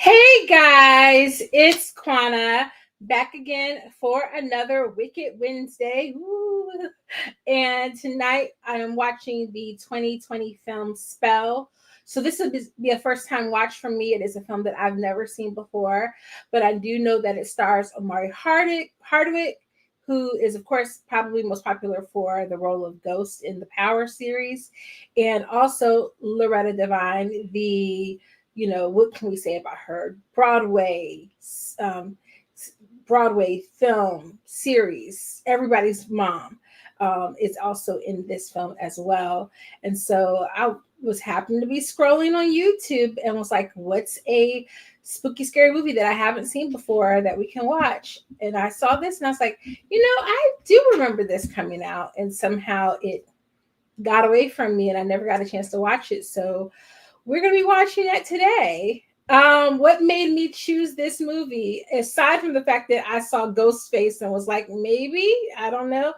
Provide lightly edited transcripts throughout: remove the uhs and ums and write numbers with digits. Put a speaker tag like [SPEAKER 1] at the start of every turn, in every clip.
[SPEAKER 1] Hey guys, it's Quana back again for another Wicked Wednesday. Woo. And tonight I am watching the 2020 film Spell. So this will be a first time watch for me. It is a film that I've never seen before, but I do know that it stars Omari Hardwick, who is of course probably most popular for the role of Ghost in the Power series, and also Loretta Devine, the what can we say about her um, Broadway film series, Everybody's Mom, is also in this film as well. And so I was happened to be scrolling on YouTube and was like, what's a spooky scary movie that I haven't seen before that we can watch? And I saw this and I was like, I do remember this coming out, and somehow it got away from me and I never got a chance to watch it. So we're going to be watching that today. What made me choose this movie, aside from the fact that I saw Ghostface and was like, maybe, I don't know.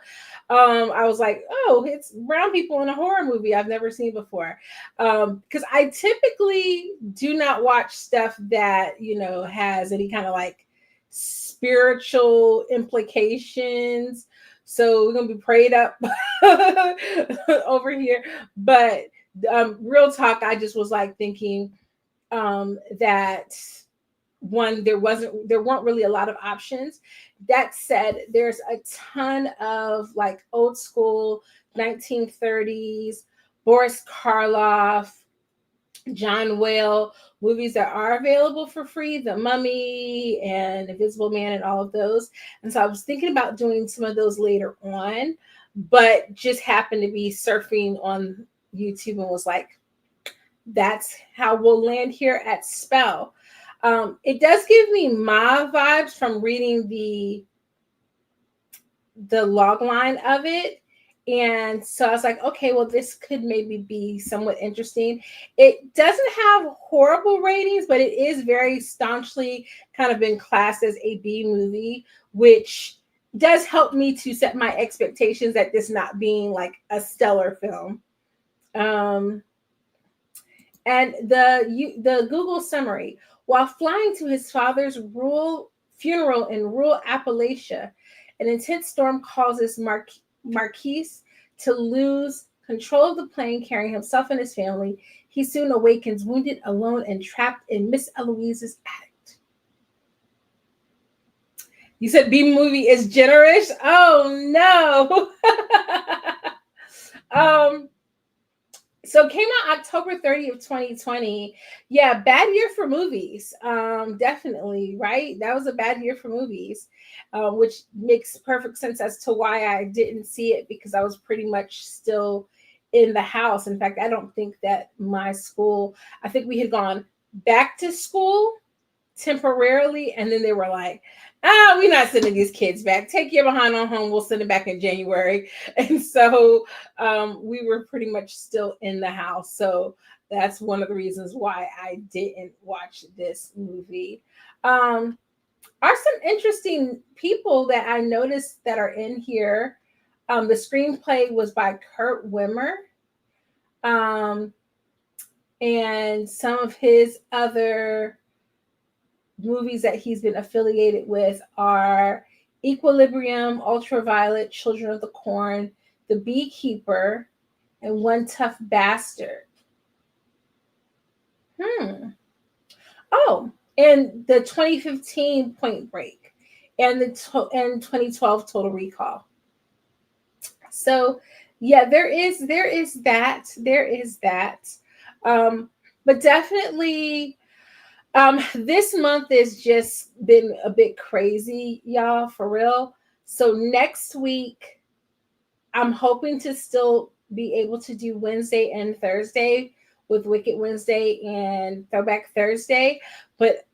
[SPEAKER 1] I was like, oh, it's brown people in a horror movie I've never seen before. Because I typically do not watch stuff that, has any kind of like spiritual implications. So we're going to be prayed up over here. But real talk, I just was like thinking that one, there weren't really a lot of options. That said, there's a ton of like old school 1930s Boris Karloff, John Whale movies that are available for free, The Mummy and Invisible Man and all of those. And so I was thinking about doing some of those later on, but just happened to be surfing on YouTube and was like, that's how we'll land here at Spell. It does give me my vibes from reading the log line of it. And so I was like, okay, well, this could maybe be somewhat interesting. It doesn't have horrible ratings, but it is very staunchly kind of been classed as a B movie, which does help me to set my expectations at this not being like a stellar film. And the Google summary: while flying to his father's funeral in rural Appalachia, an intense storm causes Marquis to lose control of the plane carrying himself and his family. He soon awakens wounded, alone, and trapped in Miss Eloise's attic. You said B movie is generous? Oh no. So it came out October 30th, 2020. Yeah, bad year for movies. Definitely, right? That was a bad year for movies, which makes perfect sense as to why I didn't see it, because I was pretty much still in the house. In fact, I don't think that my school, I think we had gone back to school temporarily, and then they were like, we're not sending these kids back. Take your behind on home. We'll send it back in January. And so we were pretty much still in the house. So that's one of the reasons why I didn't watch this movie. Are some interesting people that I noticed that are in here. The screenplay was by Kurt Wimmer. And some of his other movies that he's been affiliated with are Equilibrium, Ultraviolet, Children of the Corn, The Beekeeper, and One Tough Bastard. Oh, and the 2015 Point Break, and and 2012 Total Recall. So yeah, there is that. But definitely this month has just been a bit crazy, y'all, for real. So next week, I'm hoping to still be able to do Wednesday and Thursday with Wicked Wednesday and Throwback Thursday. But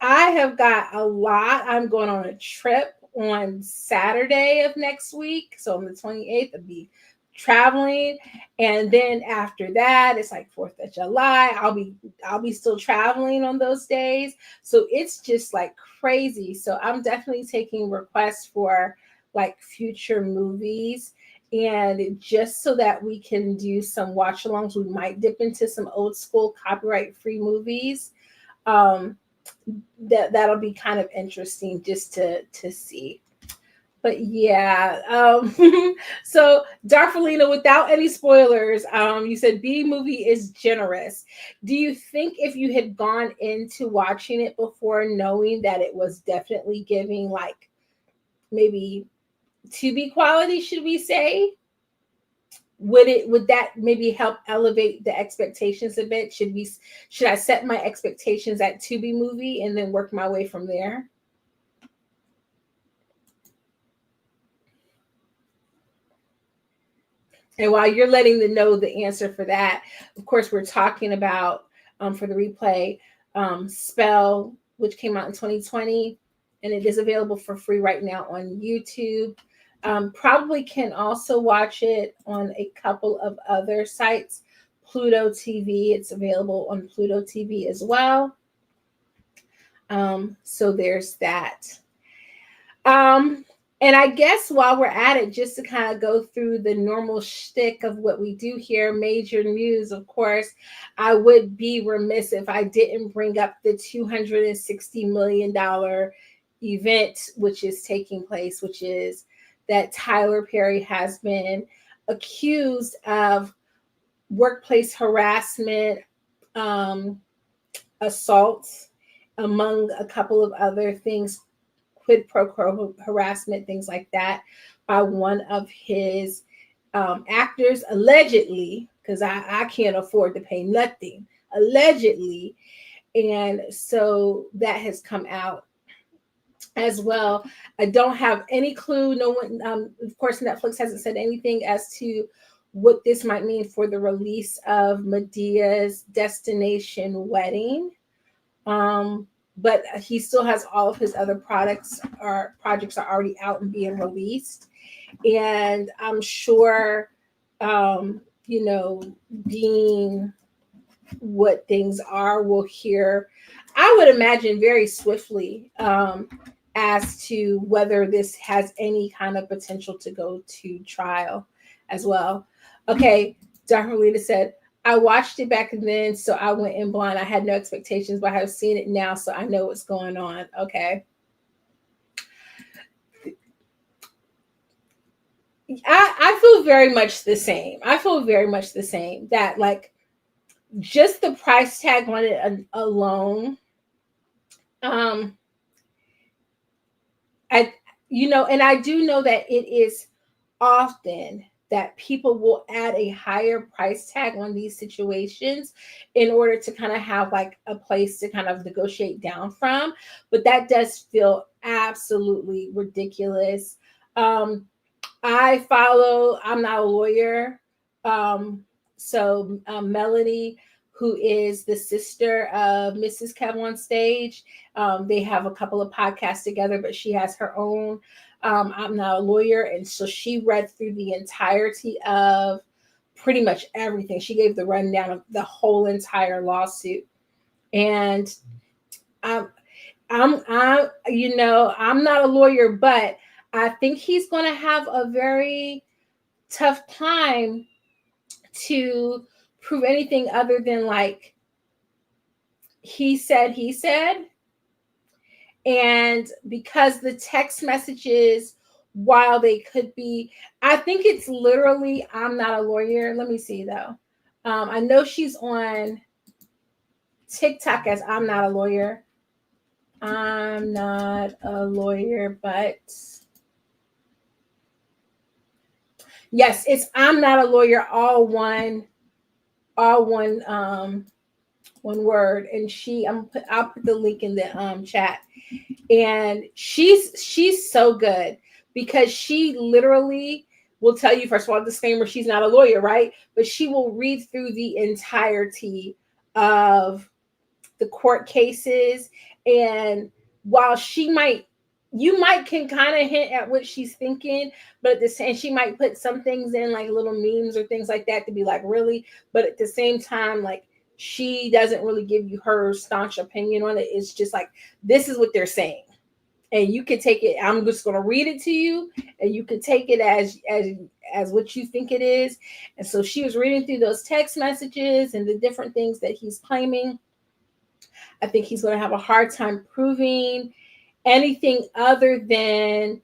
[SPEAKER 1] I have got a lot. I'm going on a trip on Saturday of next week. So on the 28th, I'll be traveling, and then after that it's like 4th of July. I'll be still traveling on those days, so it's just like crazy. So I'm definitely taking requests for like future movies, and just so that we can do some watch alongs, we might dip into some old school copyright free movies. that'll be kind of interesting just to see. But yeah, so Darfalina, without any spoilers, you said B movie is generous. Do you think if you had gone into watching it before knowing that it was definitely giving like maybe to be quality, should we say, would that maybe help elevate the expectations a bit? Should I set my expectations at Tubi movie and then work my way from there? And while you're letting them know the answer for that, of course, we're talking about for the replay Spell, which came out in 2020, and it is available for free right now on YouTube. Probably can also watch it on a couple of other sites. Pluto TV, it's available on Pluto TV as well. So there's that. And I guess while we're at it, just to kind of go through the normal shtick of what we do here, major news, of course, I would be remiss if I didn't bring up the $260 million event, which is taking place, which is that Tyler Perry has been accused of workplace harassment, assaults, among a couple of other things, quid pro quo harassment, things like that, by one of his actors, allegedly, because I can't afford to pay nothing, allegedly. And so that has come out as well. I don't have any clue. No one, of course, Netflix hasn't said anything as to what this might mean for the release of Medea's Destination Wedding. But he still has all of his other projects are already out and being released. And I'm sure, being what things are, we'll hear, I would imagine, very swiftly as to whether this has any kind of potential to go to trial as well. Okay, Darlita said, I watched it back then, so I went in blind. I had no expectations, but I have seen it now, so I know what's going on. Okay. I feel very much the same. That, like, just the price tag on it alone, and I do know that it is often that people will add a higher price tag on these situations in order to kind of have like a place to kind of negotiate down from. But that does feel absolutely ridiculous. I'm not a lawyer. So Melanie, who is the sister of Mrs. Kev on Stage, they have a couple of podcasts together, but she has her own. I'm not a lawyer, and so she read through the entirety of pretty much everything. She gave the rundown of the whole entire lawsuit, and I'm not a lawyer, but I think he's going to have a very tough time to prove anything other than like he said. And because the text messages, while they could be, I think it's literally, I'm not a lawyer. Let me see though. I know she's on TikTok as I'm not a lawyer. I'm not a lawyer, but yes, it's I'm not a lawyer, all one word. And I'll put the link in the chat. And she's so good because she literally will tell you, first of all, disclaimer, she's not a lawyer, right? But she will read through the entirety of the court cases. And while you can kind of hint at what she's thinking, but at the same, she might put some things in like little memes or things like that to be like, really? But at the same time, like, she doesn't really give you her staunch opinion on it. It's just like, this is what they're saying. And you can take it. I'm just going to read it to you, and you can take it as what you think it is. And so she was reading through those text messages and the different things that he's claiming. I think he's going to have a hard time proving anything other than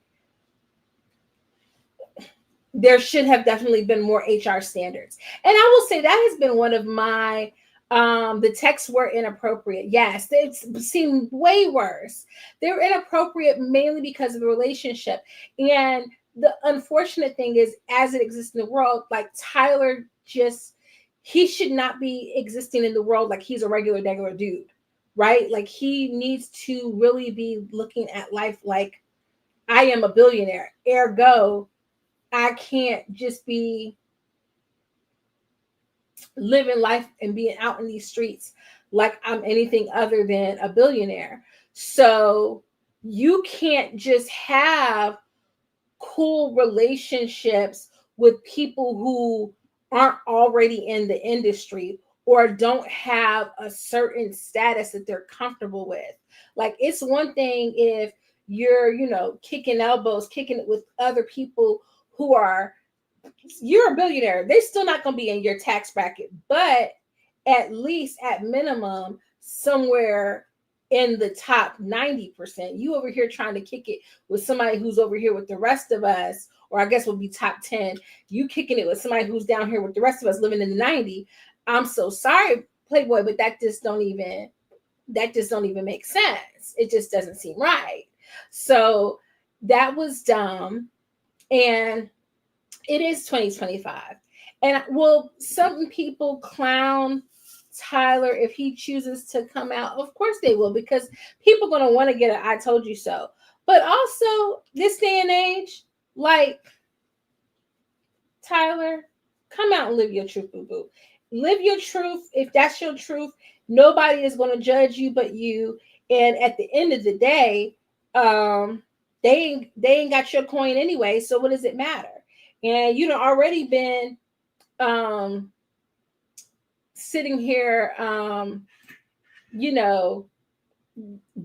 [SPEAKER 1] there should have definitely been more HR standards. And I will say that has been one of my the texts were inappropriate. Yes, they seemed way worse. They were inappropriate mainly because of the relationship. And the unfortunate thing is, as it exists in the world, like Tyler just he should not be existing in the world like he's a regular dude, right? Like he needs to really be looking at life like I am a billionaire. Ergo, I can't just be living life and being out in these streets like I'm anything other than a billionaire. So you can't just have cool relationships with people who aren't already in the industry or don't have a certain status that they're comfortable with. Like it's one thing if you're, kicking elbows, kicking it with other people who are you're a billionaire. They're still not going to be in your tax bracket, but at least at minimum, somewhere in the top 90%. You over here trying to kick it with somebody who's over here with the rest of us, or I guess will be top 10. You kicking it with somebody who's down here with the rest of us living in the 90. I'm so sorry, Playboy, but that just don't even make sense. It just doesn't seem right. So that was dumb. And it is 2025. And will some people clown Tyler if he chooses to come out? Of course they will, because people are going to want to get an I told you so. But also, this day and age, like, Tyler, come out and live your truth, boo-boo. Live your truth. If that's your truth, nobody is going to judge you but you. And at the end of the day, they ain't got your coin anyway, so what does it matter? And you done already been sitting here,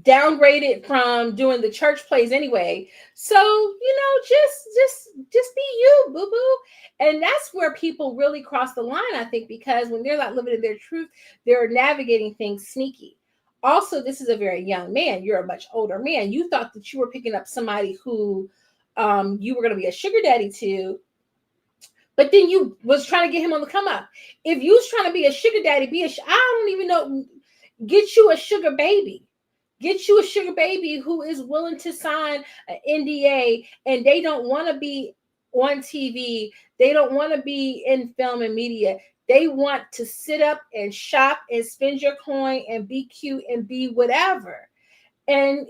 [SPEAKER 1] downgraded from doing the church plays anyway. So, just be you, boo-boo. And that's where people really cross the line, I think, because when they're not living in their truth, they're navigating things sneaky. Also, this is a very young man. You're a much older man. You thought that you were picking up somebody who you were going to be a sugar daddy to, but then you was trying to get him on the come up. If you was trying to be a sugar daddy, I don't even know, get you a sugar baby. Get you a sugar baby who is willing to sign an NDA, and they don't want to be on TV. They don't want to be in film and media. They want to sit up and shop and spend your coin and be cute and be whatever. And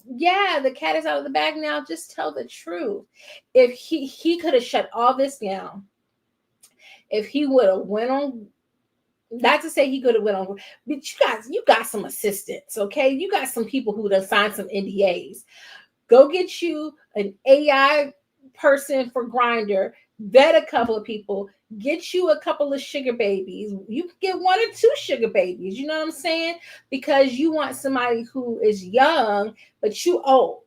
[SPEAKER 1] yeah, the cat is out of the bag now. Just tell the truth. If he could have shut all this down, if he would have went on, not to say he could have went on, but you got some assistants, okay? You got some people who done signed some NDAs. Go get you an AI person for Grindr, vet a couple of people, get you a couple of sugar babies. You can get one or two sugar babies, you know what I'm saying? Because you want somebody who is young, but you old.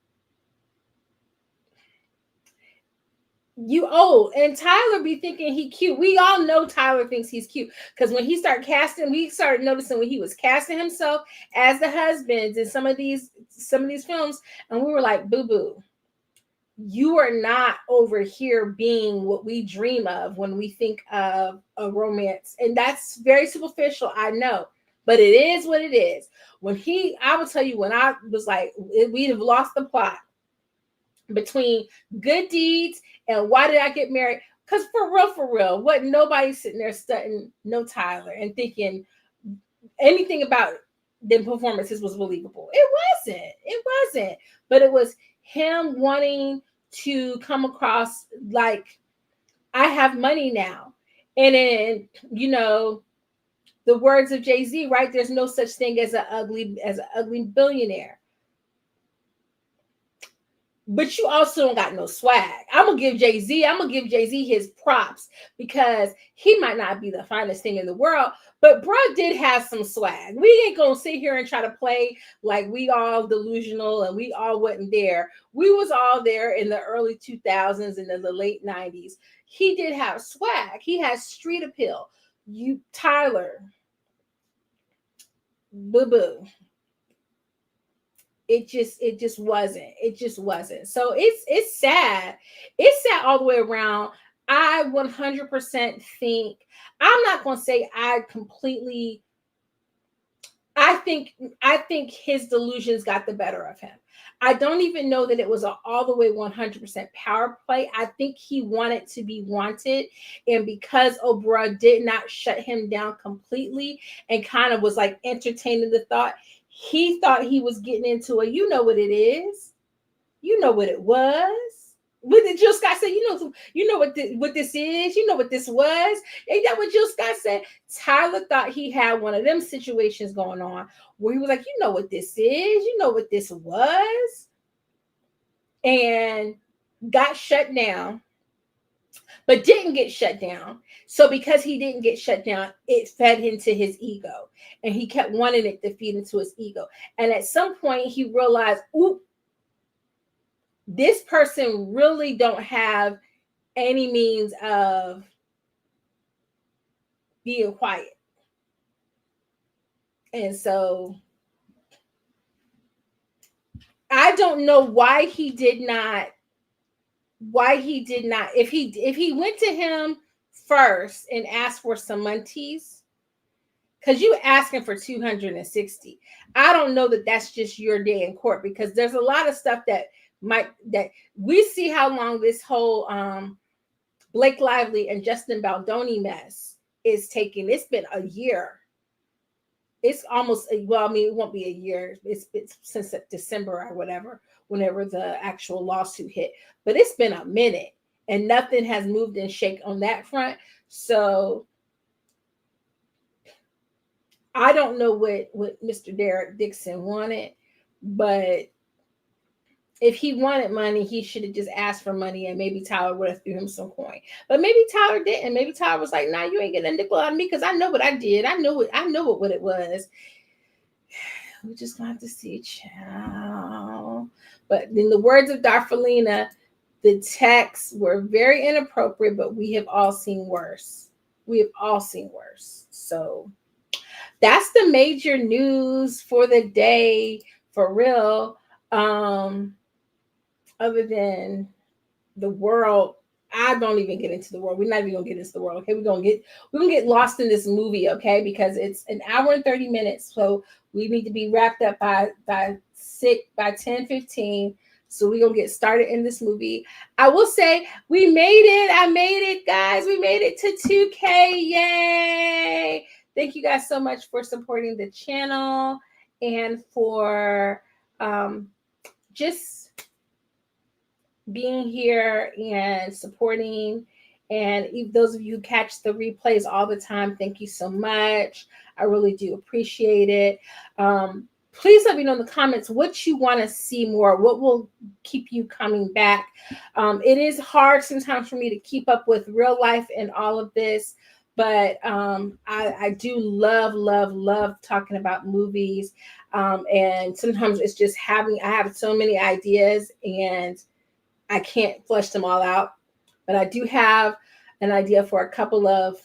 [SPEAKER 1] You old. And Tyler be thinking he cute. We all know Tyler thinks he's cute, because when he started casting, we started noticing when he was casting himself as the husbands in some of these films, and we were like, boo-boo, you are not over here being what we dream of when we think of a romance. And that's very superficial, I know, but it is what it is. I will tell you, when I was like, we'd have lost the plot between Good Deeds and Why Did I Get Married? Because for real, wasn't nobody sitting there studying no Tyler and thinking anything about the performances was believable. It wasn't. But it was him wanting to come across like, I have money now. And then, the words of Jay-Z, right? There's no such thing as an ugly billionaire. But you also don't got no swag. I'm gonna give Jay-Z his props, because he might not be the finest thing in the world, but bro did have some swag. We ain't gonna sit here and try to play like we all delusional and we all wasn't there. We was all there in the early 2000s and in the late 90s. He did have swag. He has street appeal. Tyler, boo boo. It just wasn't. It just wasn't. So it's sad. It's sad all the way around. I 100% think, I'm not going to say I completely, I think his delusions got the better of him. I don't even know that it was all the way 100% power play. I think he wanted to be wanted, and because Oprah did not shut him down completely and kind of was like entertaining the thought, he thought he was getting into a, you know what it is, you know what it was. What did Jill Scott say? You know what this is. You know what this was. Ain't that what Jill Scott said? Tyler thought he had one of them situations going on where he was like, you know what this is. You know what this was, and got shut down, but didn't get shut down. So because he didn't get shut down, it fed into his ego, and he kept wanting it to feed into his ego. And at some point, he realized, oop, this person really don't have any means of being quiet. And so I don't know why he did not, if he went to him first and asked for some monties, because you asking for 260. I don't know that that's just your day in court, because there's a lot of stuff that we see how long this whole Blake Lively and Justin Baldoni mess is taking. It's been a year. It's almost, well, I mean, it won't be a year. It's since December or whatever, whenever the actual lawsuit hit. But it's been a minute, and nothing has moved and shake on that front. So I don't know what Mr. Derek Dixon wanted, but if he wanted money, he should have just asked for money, and maybe Tyler would have threw him some coin. But maybe Tyler didn't. Maybe Tyler was like, nah, you ain't getting a nickel out of me, because I know what I did. I know what it was. We just gonna have to see, child. But in the words of Darfalina, the texts were very inappropriate, but we have all seen worse. We have all seen worse. So that's the major news for the day, for real. Other than the world, I don't even get into the world. We're not even gonna get into the world. Okay, we're gonna get lost in this movie, okay? Because it's an hour and 30 minutes. So we need to be wrapped up by 10:15. So we're gonna get started in this movie. I will say we made it. I made it, guys. We made it to 2K. Yay! Thank you guys so much for supporting the channel and for just being here and supporting. And those of you who catch the replays all the time, thank you so much. I really do appreciate it. Please let me know in the comments what you want to see more, what will keep you coming back. It is hard sometimes for me to keep up with real life and all of this, but I do love talking about movies. And sometimes it's just I have so many ideas and I can't flesh them all out, but I do have an idea for a couple of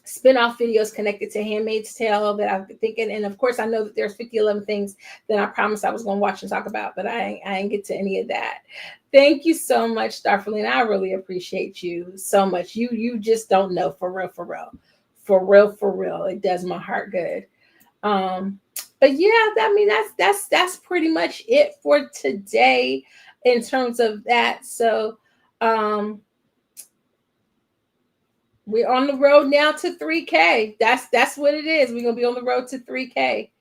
[SPEAKER 1] spin-off videos connected to Handmaid's Tale that I've been thinking. And of course, I know that there's 50-11 things that I promised I was going to watch and talk about, but I ain't get to any of that. Thank you so much, Darfalina. I really appreciate you so much. You just don't know, for real. It does my heart good. But yeah, I mean, that's pretty much it for today in terms of that. So we're on the road now to 3K. That's what it is. We're gonna be on the road to 3K.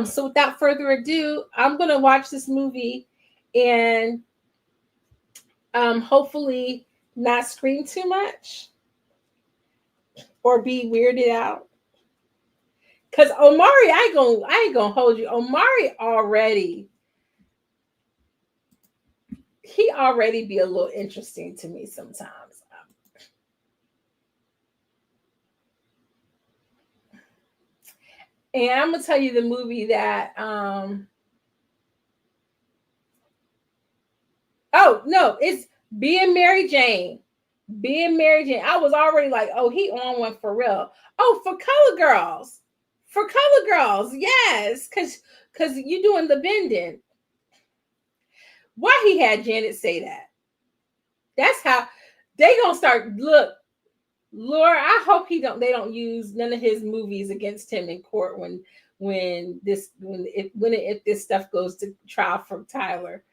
[SPEAKER 1] So without further ado, I'm gonna watch this movie and hopefully not scream too much or be weirded out. Cause Omari, I ain't gonna hold you. Omari he already be a little interesting to me sometimes. And I'm gonna tell you the movie that oh no, it's Being Mary Jane. Being Mary Jane. I was already like, oh, he on one for real. Oh, for Color Girls. For color girls, yes, because you doing the bending. Why he had Janet say that? That's how they gonna start. Look, Laura, I hope they don't use none of his movies against him in court if this stuff goes to trial for Tyler,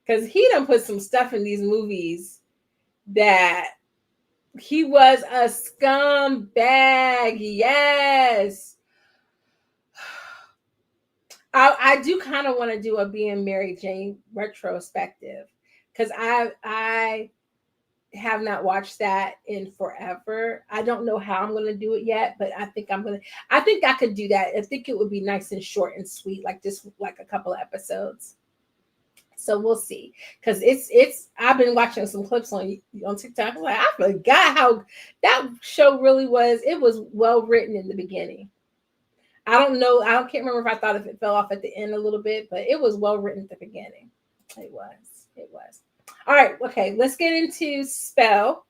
[SPEAKER 1] because he done put some stuff in these movies that he was a scumbag. Yes. I do kind of want to do a Being Mary Jane retrospective, because I have not watched that in forever. I don't know how I'm going to do it yet, but I think I could do that. I think it would be nice and short and sweet, like just like a couple of episodes. So we'll see, because it's I've been watching some clips on TikTok. I'm like, I forgot how that show really was. It was well written in the beginning. I don't know. Can't remember if I thought if it fell off at the end a little bit, but it was well written at the beginning. It was. It was. All right. Okay. Let's get into spell.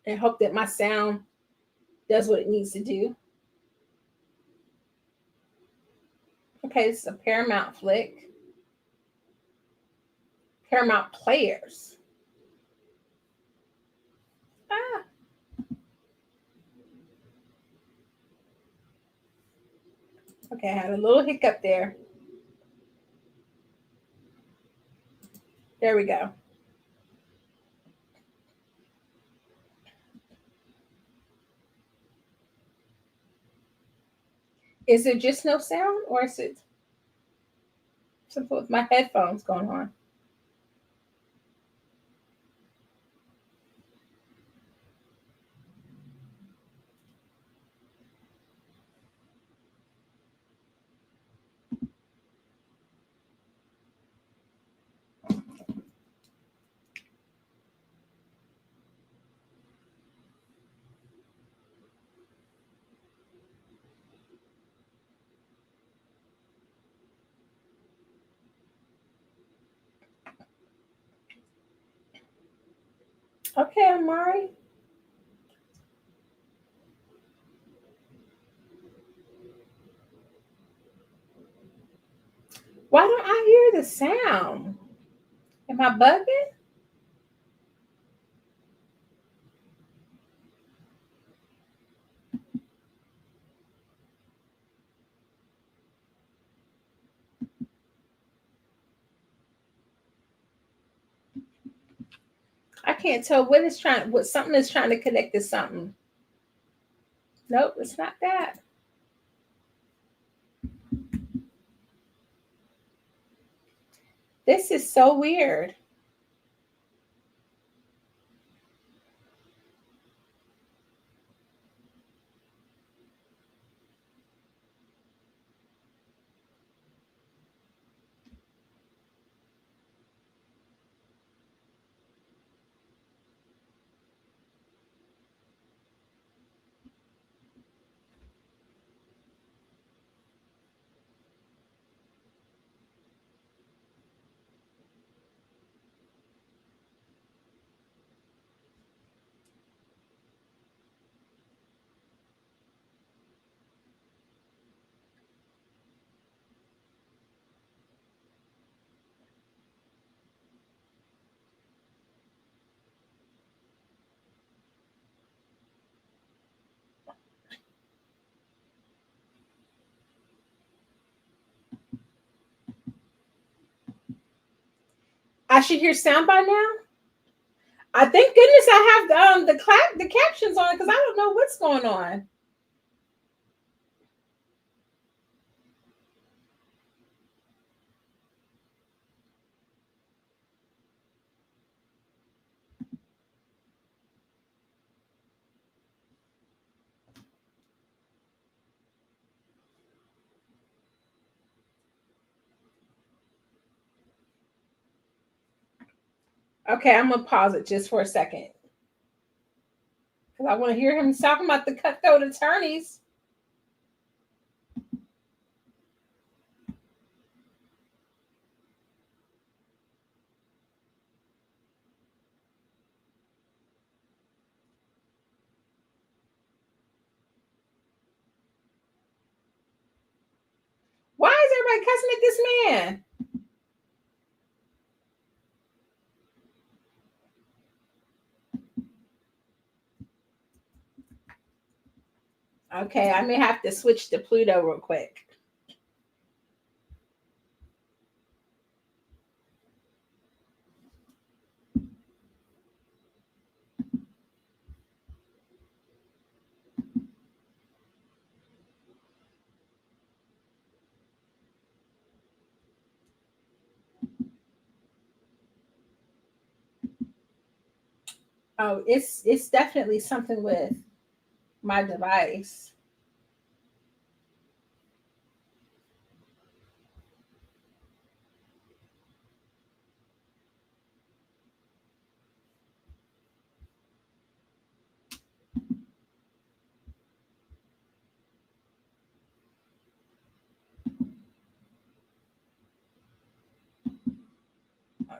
[SPEAKER 1] And hope that my sound does what it needs to do. Okay. This is a Paramount flick. Paramount Players. Ah. Okay. I had a little hiccup there. There we go. Is it just no sound, or is it something with my headphones going on? Okay, Omari. Why don't I hear the sound? Am I bugging? I can't tell what something is trying to connect to something. Nope, it's not that. This is so weird. I should hear sound by now. I thank goodness I have the captions on, because I don't know what's going on. Okay, I'm gonna pause it just for a second, because I want to hear him talking about the cutthroat attorneys. like, cussing at this man. Okay, I may have to switch to Pluto real quick. Oh, it's definitely something with my device.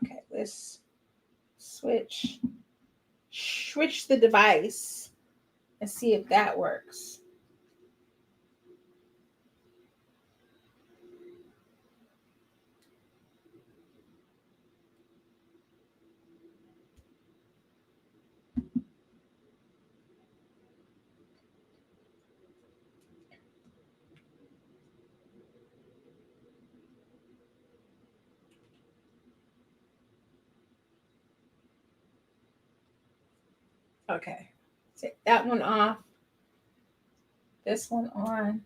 [SPEAKER 1] Okay, let's switch the device and see if that works. Okay, take that one off. This one on.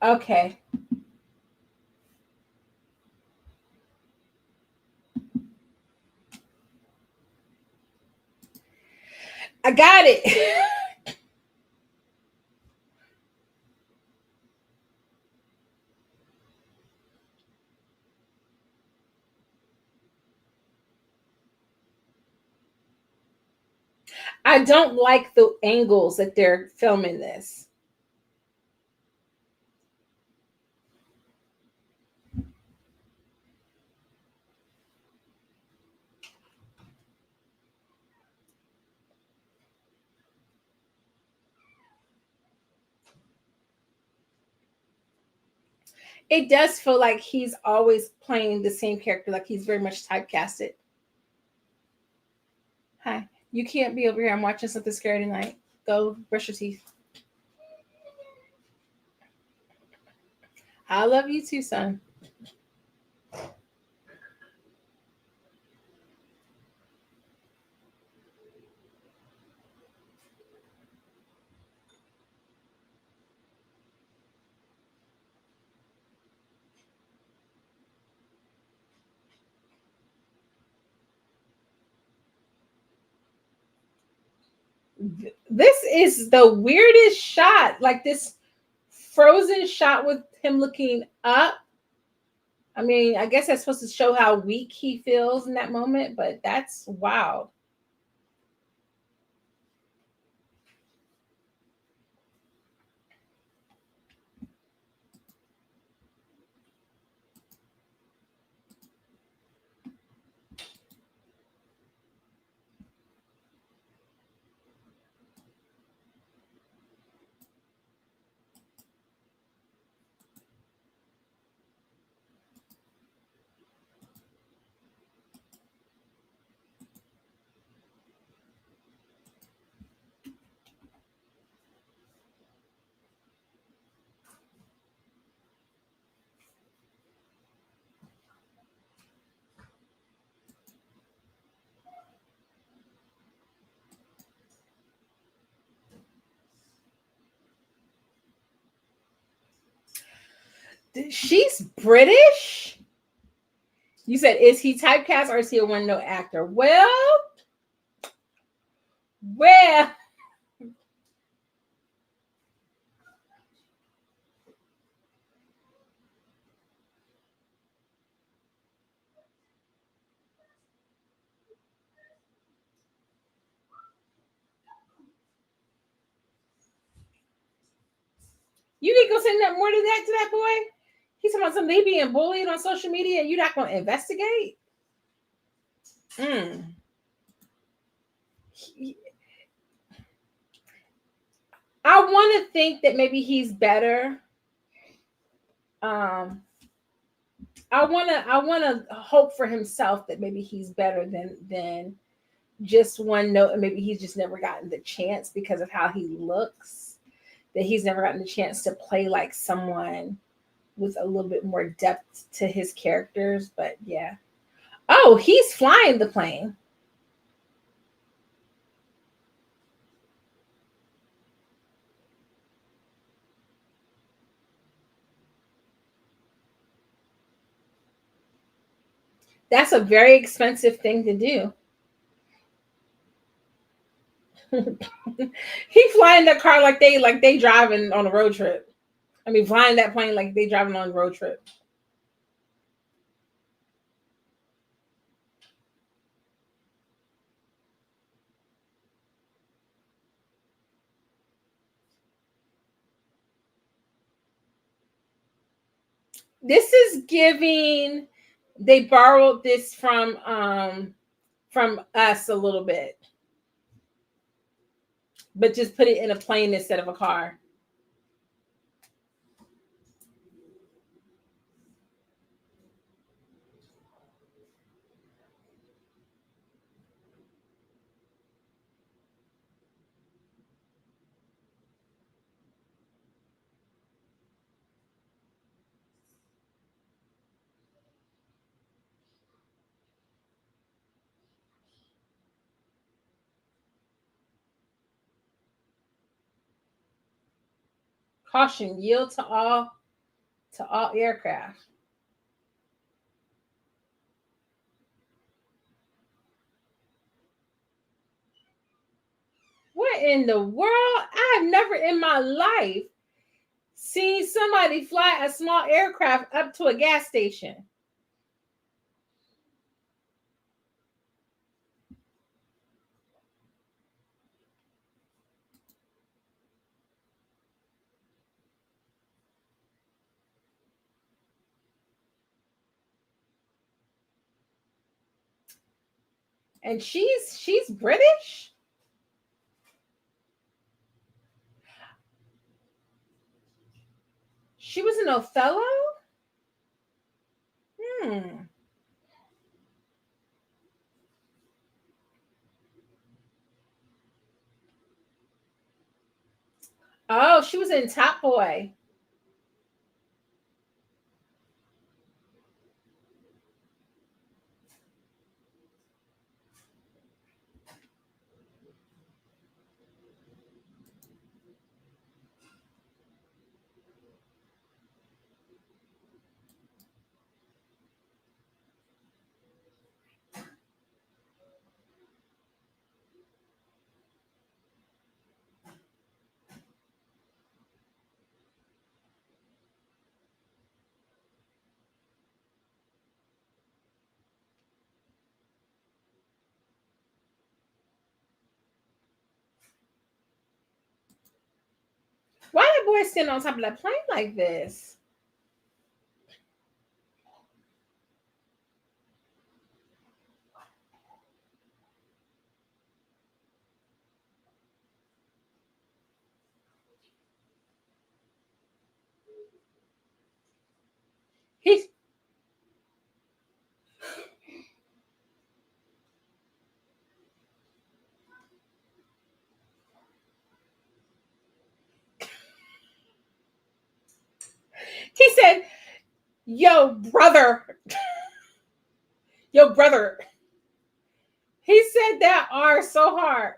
[SPEAKER 1] Okay. I got it. I don't like the angles that they're filming this. It does feel like he's always playing the same character, like he's very much typecasted. Hi, you can't be over here. I'm watching something scary tonight. Go brush your teeth. I love you too, son. This is the weirdest shot. Like this frozen shot with him looking up. I mean, I guess that's supposed to show how weak he feels in that moment, but that's wild. She's British. You said, is he typecast or is he a one-note actor? Well, you need to go send that more than that to that boy. He's talking about some they being bullied on social media and you're not going to investigate. Mm. I want to think that maybe he's better Um, I wanna hope for himself that maybe he's better than just one note, and maybe he's just never gotten the chance because of how he looks. That he's never gotten the chance to play like someone with a little bit more depth to his characters. But yeah. Oh, he's flying the plane. That's a very expensive thing to do. He flying that car like they driving on a road trip. I mean, flying that plane like they driving on a road trip. This is giving. They borrowed this from us a little bit, but just put it in a plane instead of a car. Caution: yield to all aircraft. What in the world? I've never in my life seen somebody fly a small aircraft up to a gas station. And she's British. She was an Othello. Hmm. Oh, she was in Top Boy. Why that boy sitting on top of that plane like this? He he said, "Yo, brother, yo, brother." He said that R so hard.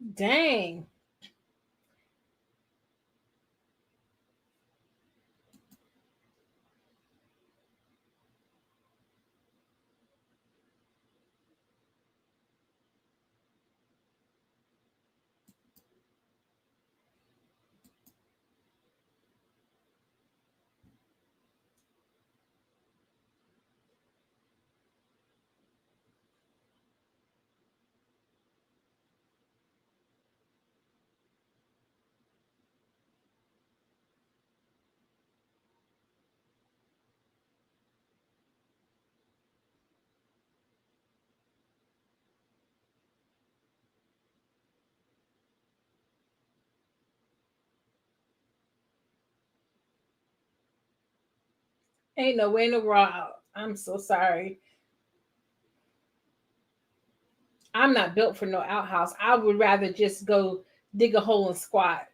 [SPEAKER 1] Dang. Ain't no way in the world. I'm so sorry. I'm not built for no outhouse. I would rather just go dig a hole and squat.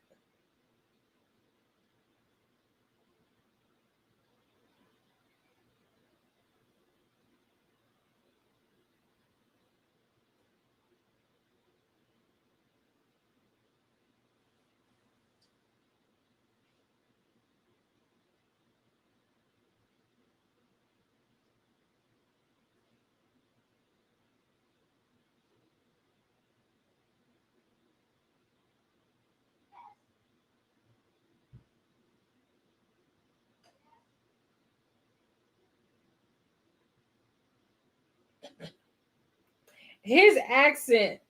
[SPEAKER 1] His accent.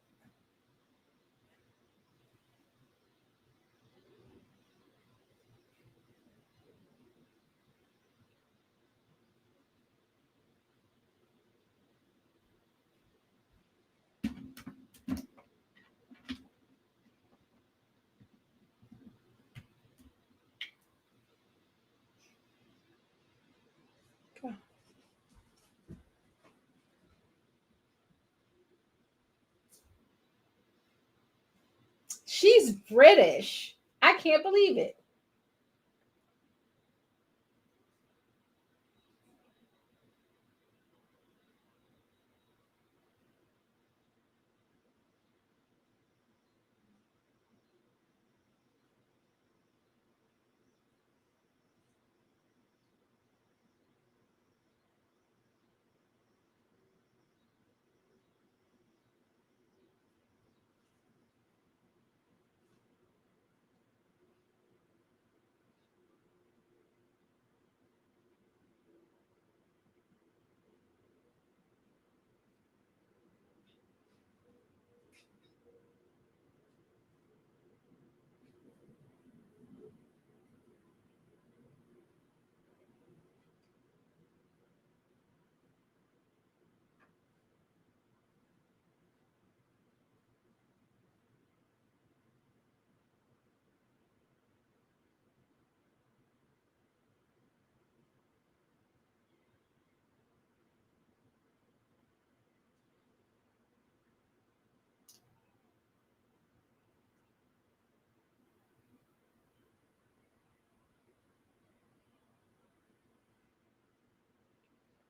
[SPEAKER 1] She's British. I can't believe it.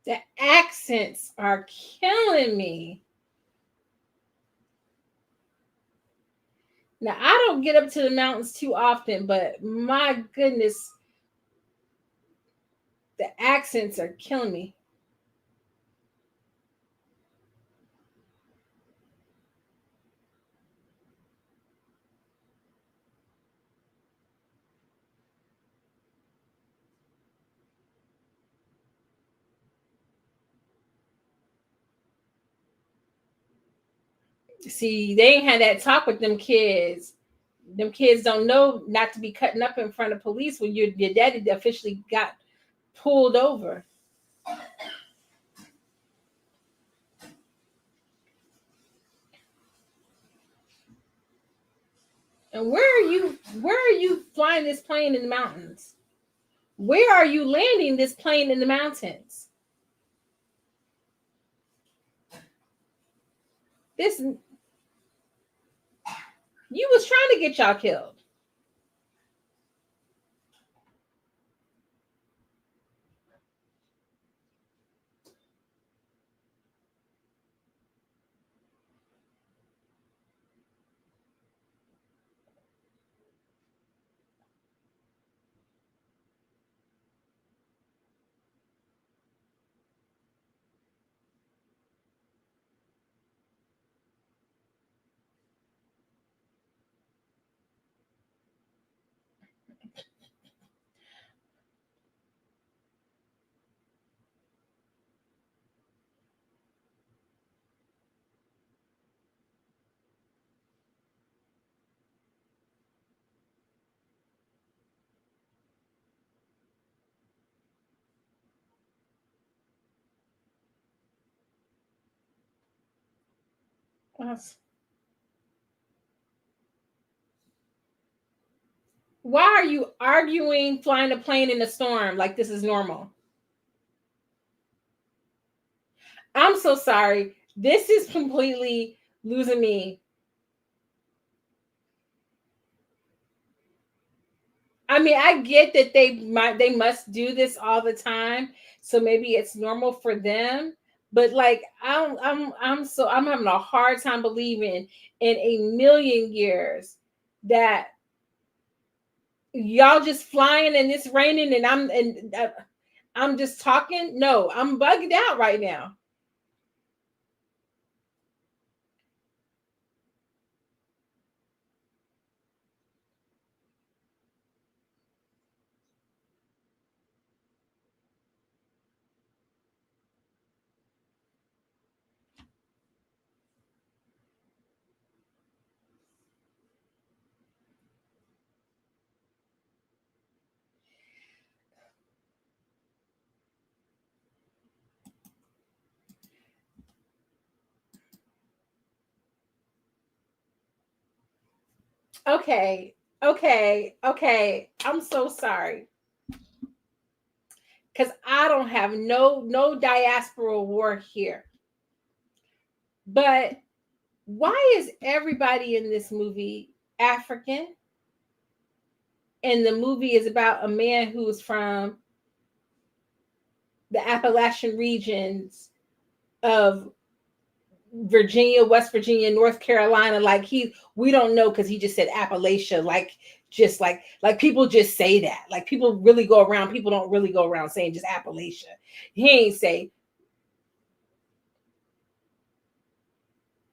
[SPEAKER 1] The accents are killing me. Now, I don't get up to the mountains too often, but my goodness, the accents are killing me. See, they ain't had that talk with them kids. Them kids don't know not to be cutting up in front of police when your daddy officially got pulled over. And where are you flying this plane in the mountains? Where are you landing this plane in the mountains? This you was trying to get y'all killed. Why are you arguing flying a plane in a storm like this is normal? I'm so sorry. This is completely losing me. I mean, I get that they must do this all the time, so maybe it's normal for them. But like, I'm having a hard time believing in a million years that y'all just flying and it's raining and I'm just talking. No, I'm bugged out right now. Okay, okay. I'm so sorry because I don't have no diaspora war here. But why is everybody in this movie African? And the movie is about a man who's from the Appalachian regions of Virginia, West Virginia, North Carolina. Like we don't know because he just said Appalachia. Like just like people just say that. Like people really go around. People don't really go around saying just Appalachia. He ain't say.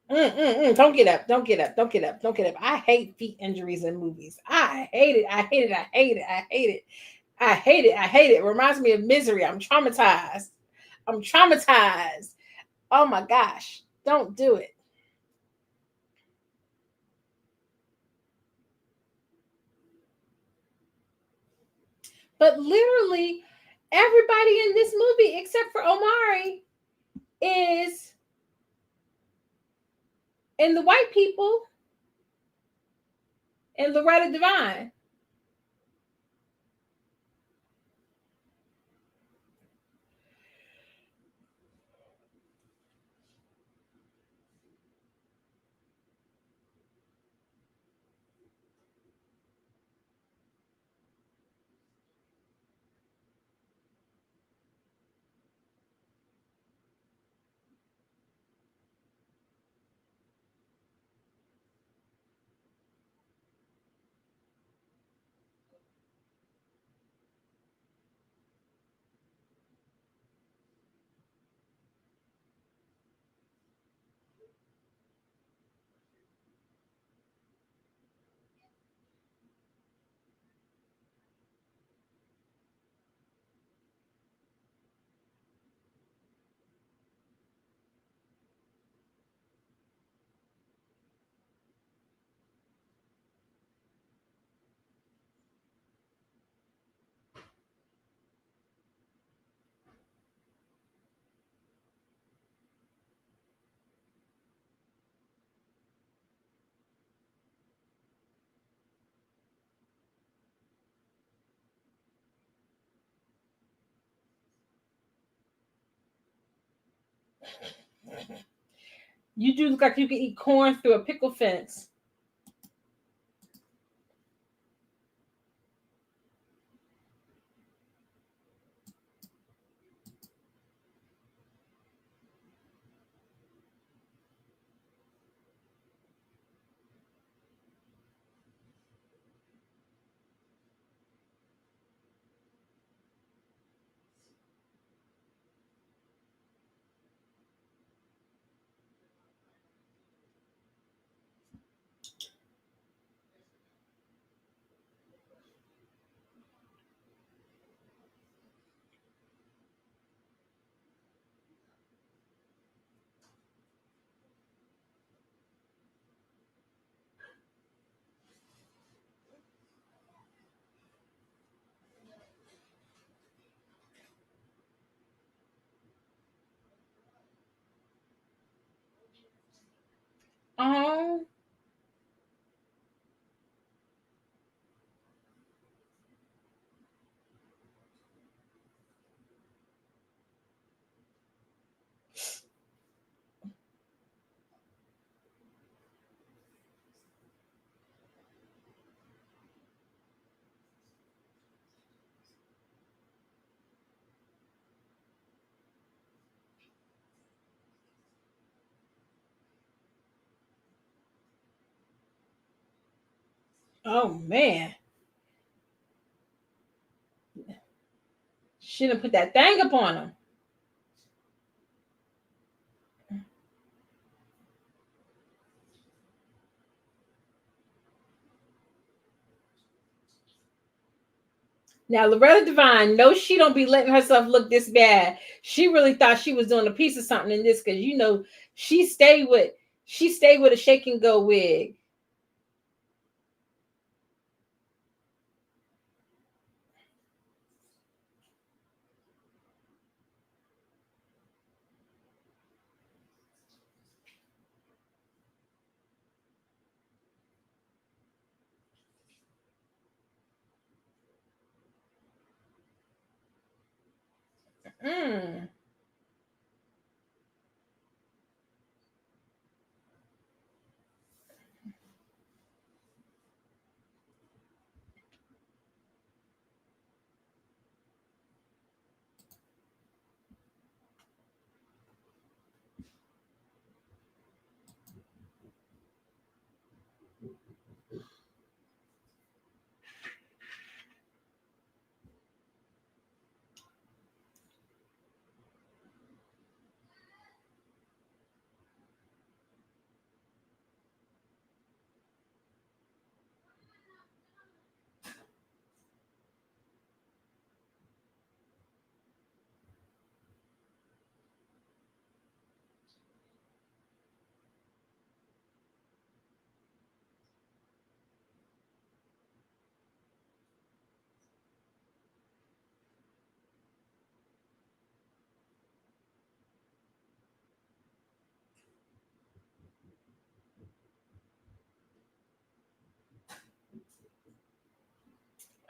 [SPEAKER 1] Don't get up. Don't get up. Don't get up. Don't get up. I hate feet injuries in movies. I hate it. I hate it. I hate it. I hate it. I hate it. I hate it. It reminds me of misery. I'm traumatized. I'm traumatized. Oh my gosh. Don't do it. But literally, everybody in this movie, except for Omari, is and the white people and Loretta Devine. You do look like you can eat corn through a pickle fence. Oh. Oh man. Should have put that thing up on him. Now Loretta Devine, no, she don't be letting herself look this bad. She really thought she was doing a piece of something in this because she stayed with a shake and go wig. Mm.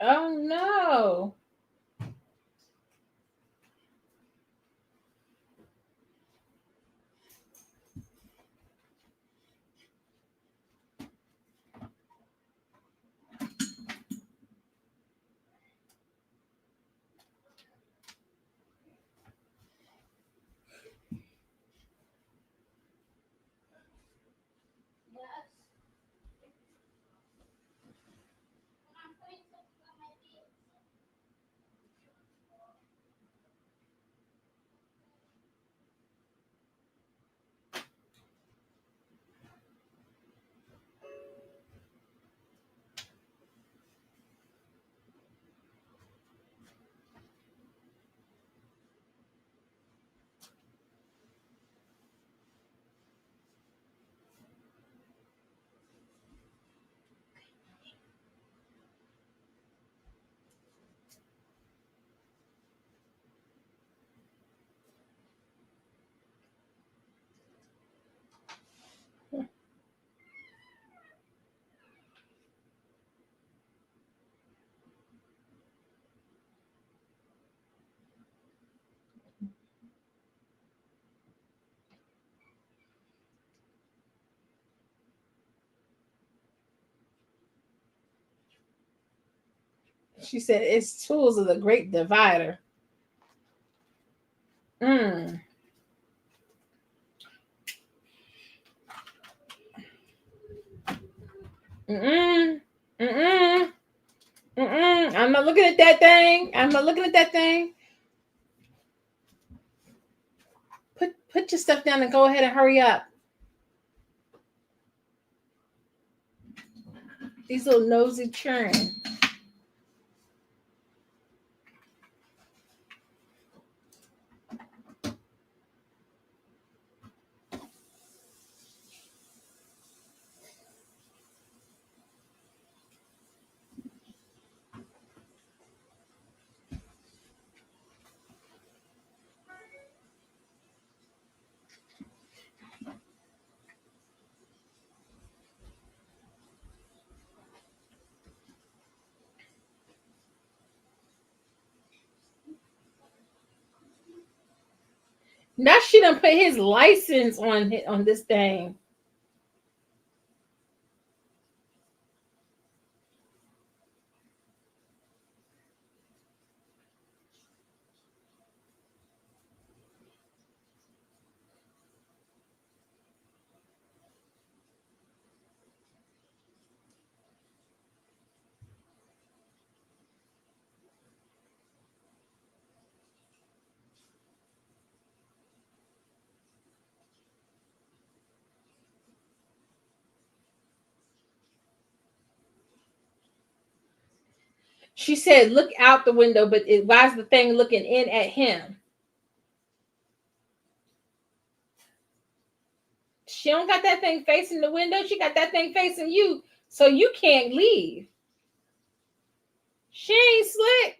[SPEAKER 1] Oh no. She said it's tools of the great divider. Mm. Mm-mm. Mm-mm. Mm-mm. I'm not looking at that thing. I'm not looking at that thing. Put your stuff down and go ahead and hurry up. These little nosy children. Now she done put his license on this thing. She said, "Look out the window," but why is the thing looking in at him? She don't got that thing facing the window. She got that thing facing you, so you can't leave. She ain't slick.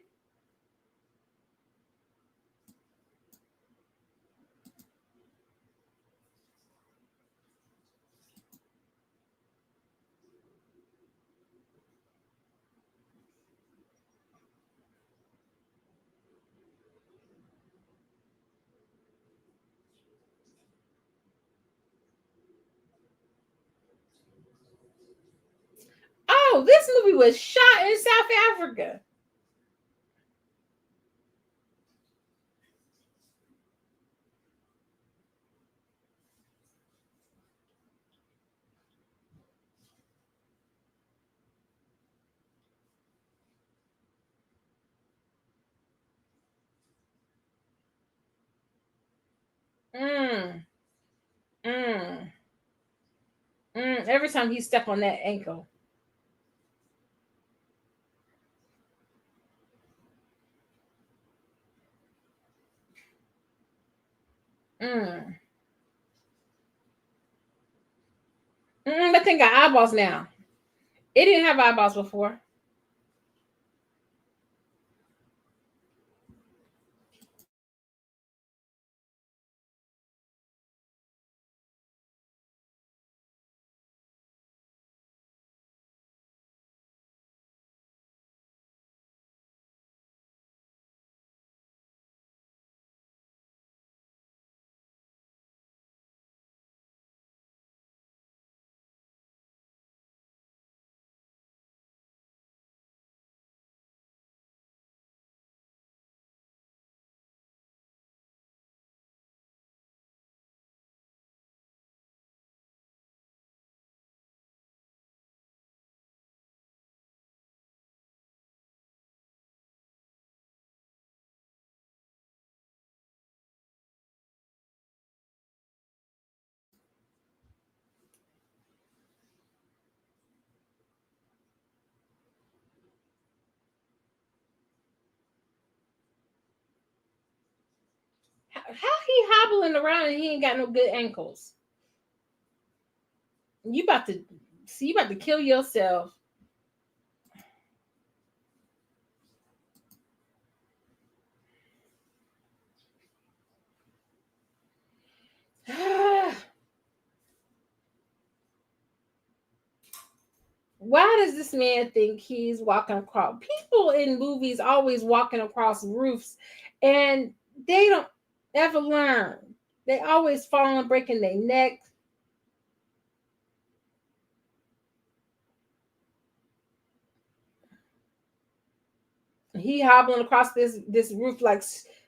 [SPEAKER 1] Oh, this movie was shot in South Africa. Mm, mm, Every time he step on that ankle. Mm. That thing got eyeballs now. It didn't have eyeballs before. How he hobbling around and he ain't got no good ankles? You about to see? You about to kill yourself. Why does this man think he's walking across? People in movies always walking across roofs, and they don't ever learn. They always fall and breaking their neck. He hobbling across this roof like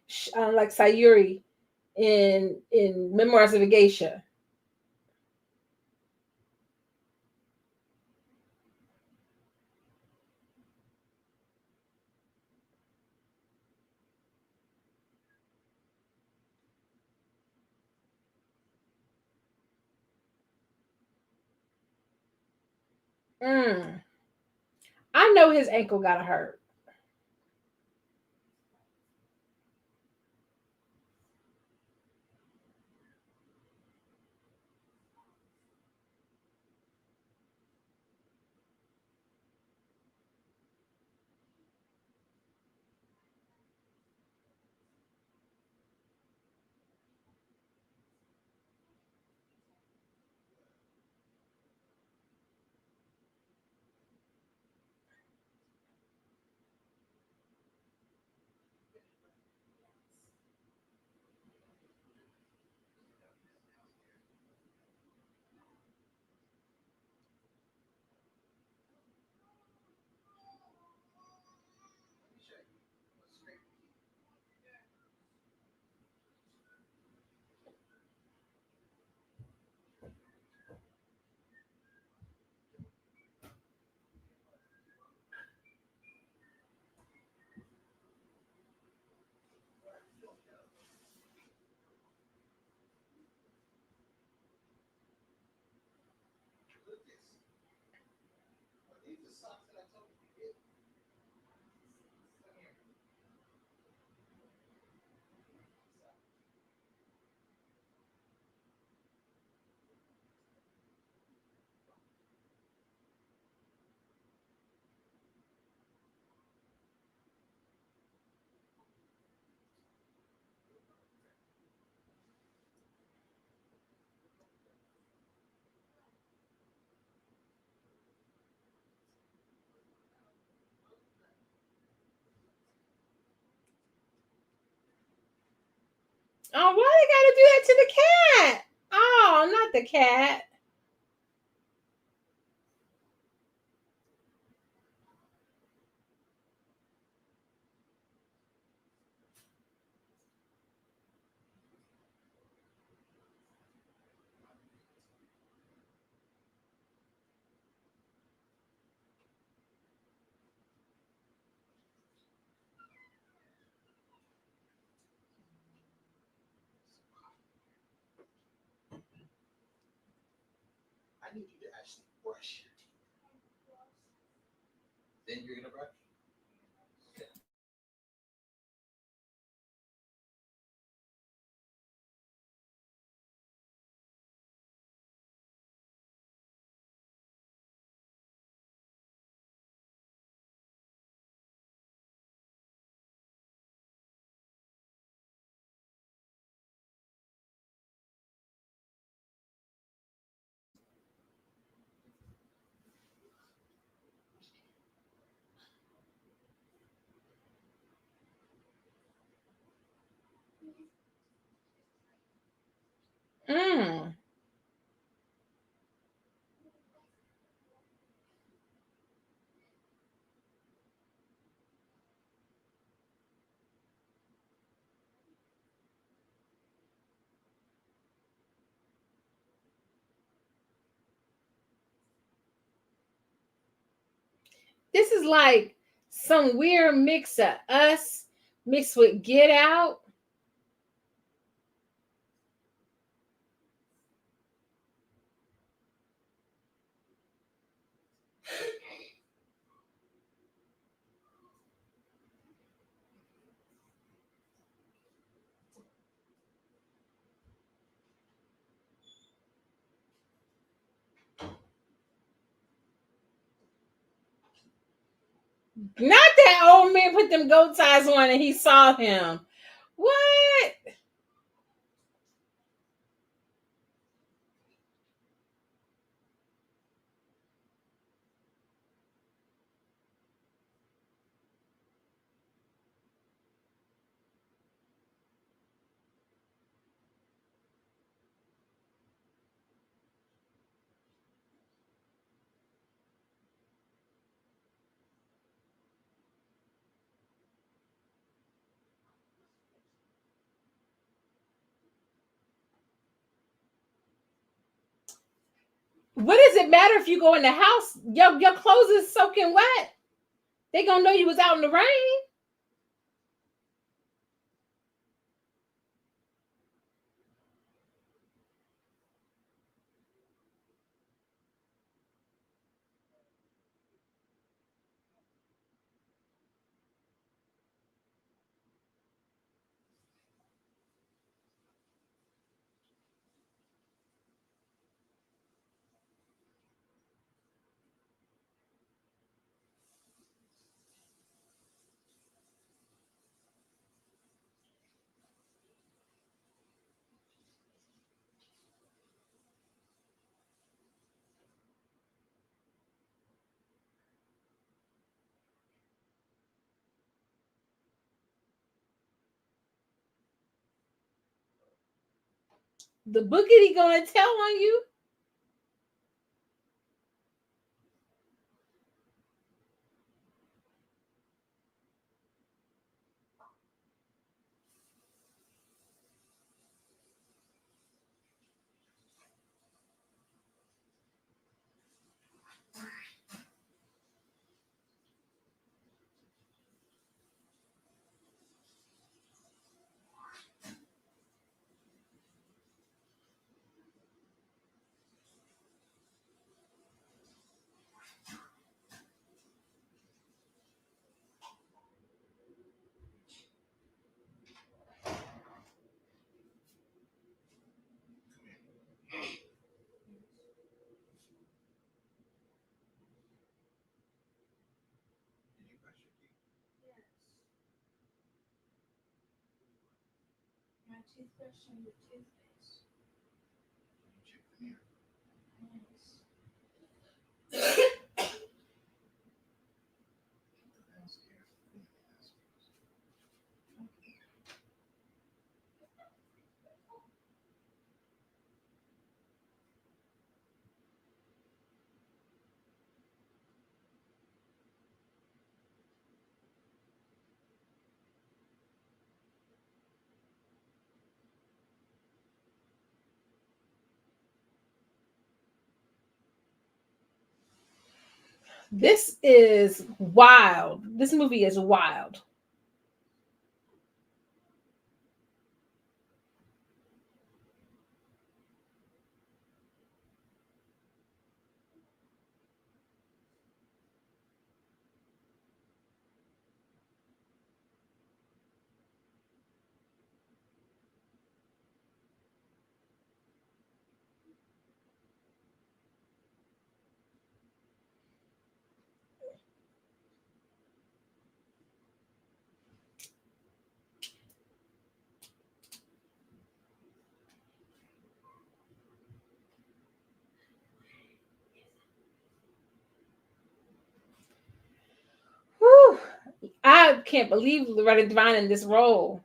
[SPEAKER 1] Sayuri in Memoirs of a Geisha. Mm. I know his ankle got hurt. Oh, why they gotta do that to the cat? Oh, not the cat.
[SPEAKER 2] I need you to actually brush your teeth. Then you're gonna brush.
[SPEAKER 1] Mm. This is like some weird mix of Us mixed with Get Out. Not that old man put them goat ties on and he saw him. What? What does it matter if you go in the house? Your clothes is soaking wet. They gonna know you was out in the rain. The boogity gonna tell on you. toothbrush and the toothpaste.
[SPEAKER 2] Check the mirror.
[SPEAKER 1] Nice.
[SPEAKER 2] Downstairs.
[SPEAKER 1] This is wild. This movie is wild. Whew. I can't believe Loretta Devine in this role.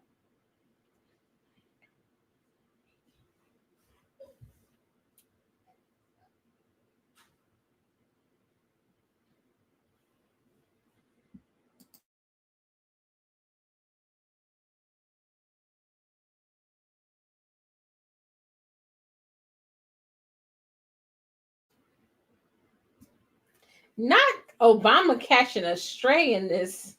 [SPEAKER 1] Not Obama catching a stray in this.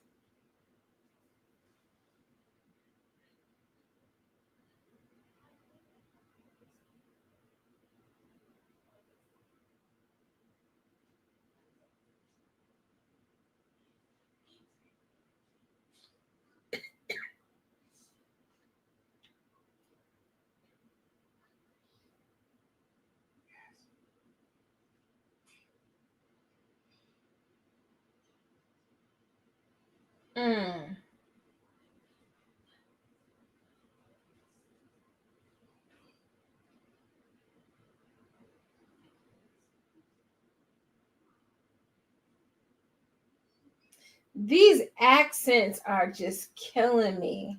[SPEAKER 1] Mm. These accents are just killing me.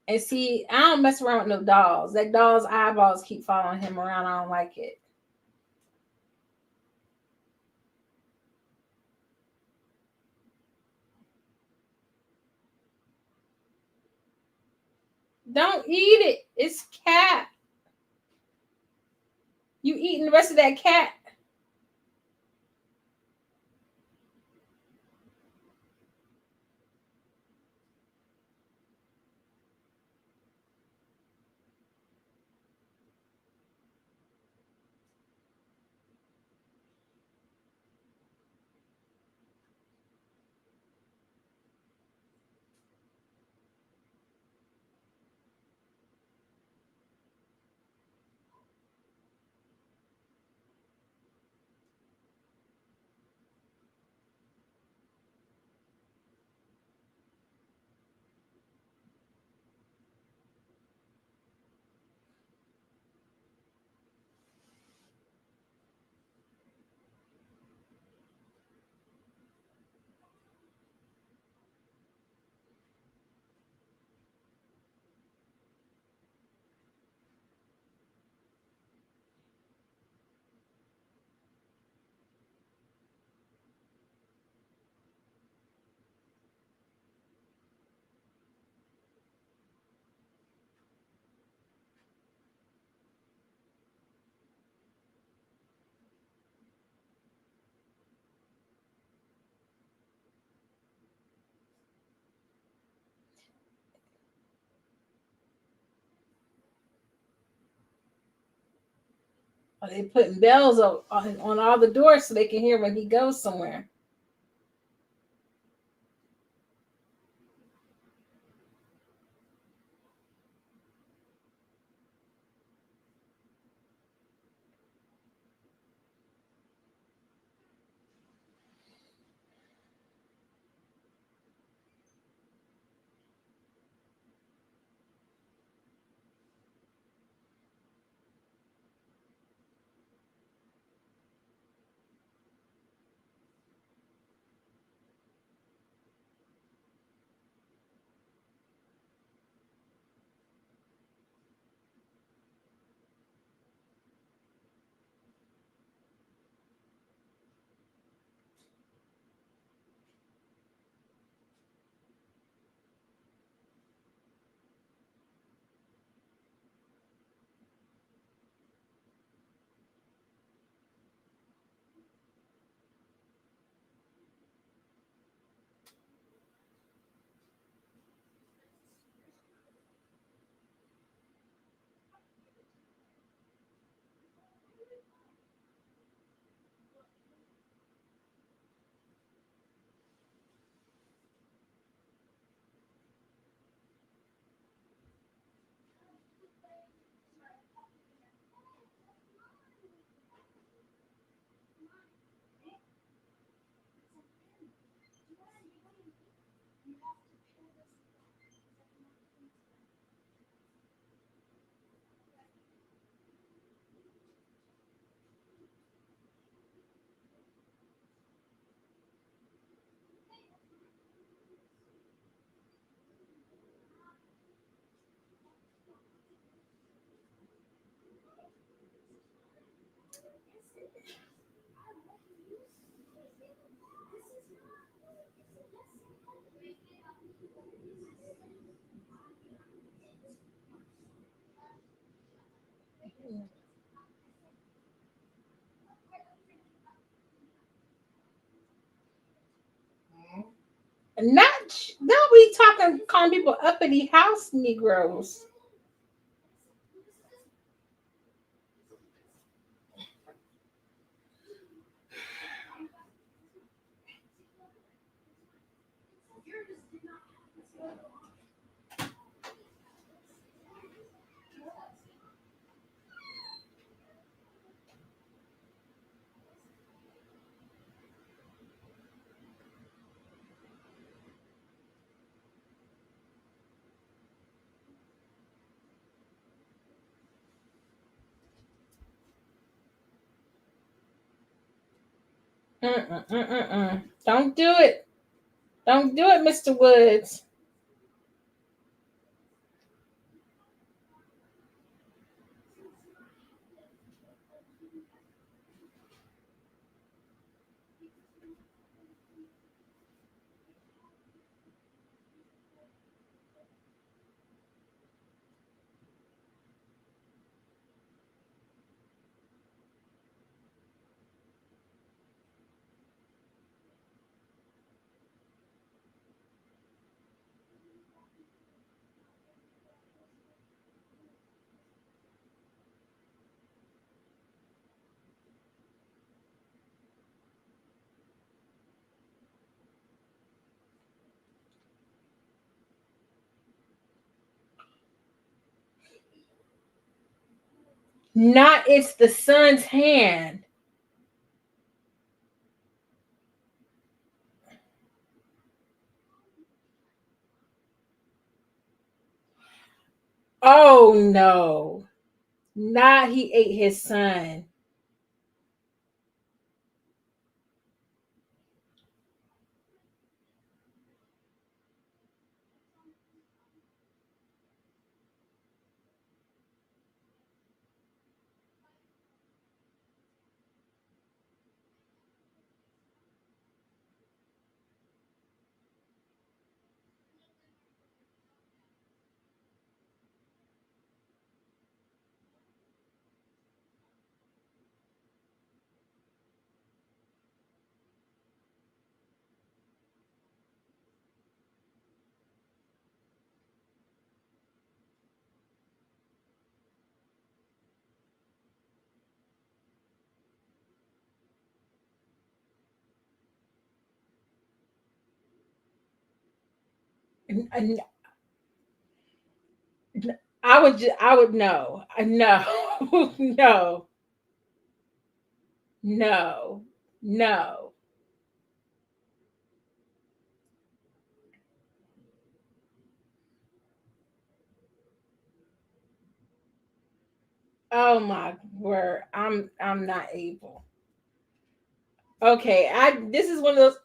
[SPEAKER 1] And see, I don't mess around with no dolls. That doll's eyeballs keep following him around. I don't like it. Don't eat it. It's cat. You eating the rest of that cat? Or they putting bells on all the doors so they can hear when he goes somewhere. Not we talking calling people uppity house Negroes. Mm-mm. Don't do it. Don't do it, Mr. Woods. Not it's the son's hand. Oh no. Not he ate his son. And I would know. No. No. No. No. Oh my word. I'm not able. Okay, I this is one of those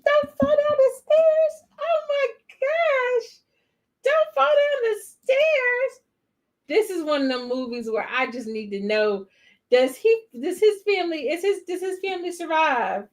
[SPEAKER 1] don't fall down the stairs. Oh my gosh. Don't fall down the stairs. This is one of the movies where I just need to know does his family is his does his family survive?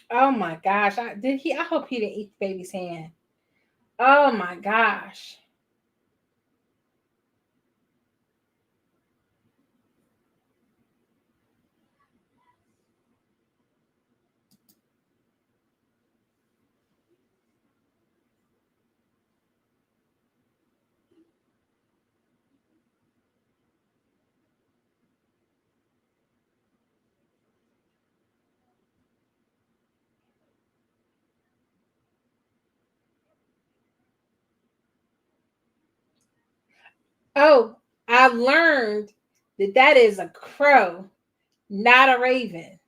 [SPEAKER 1] Oh my gosh. I hope he didn't eat the baby's hand. Oh my gosh. Oh, I learned that that is a crow, not a raven.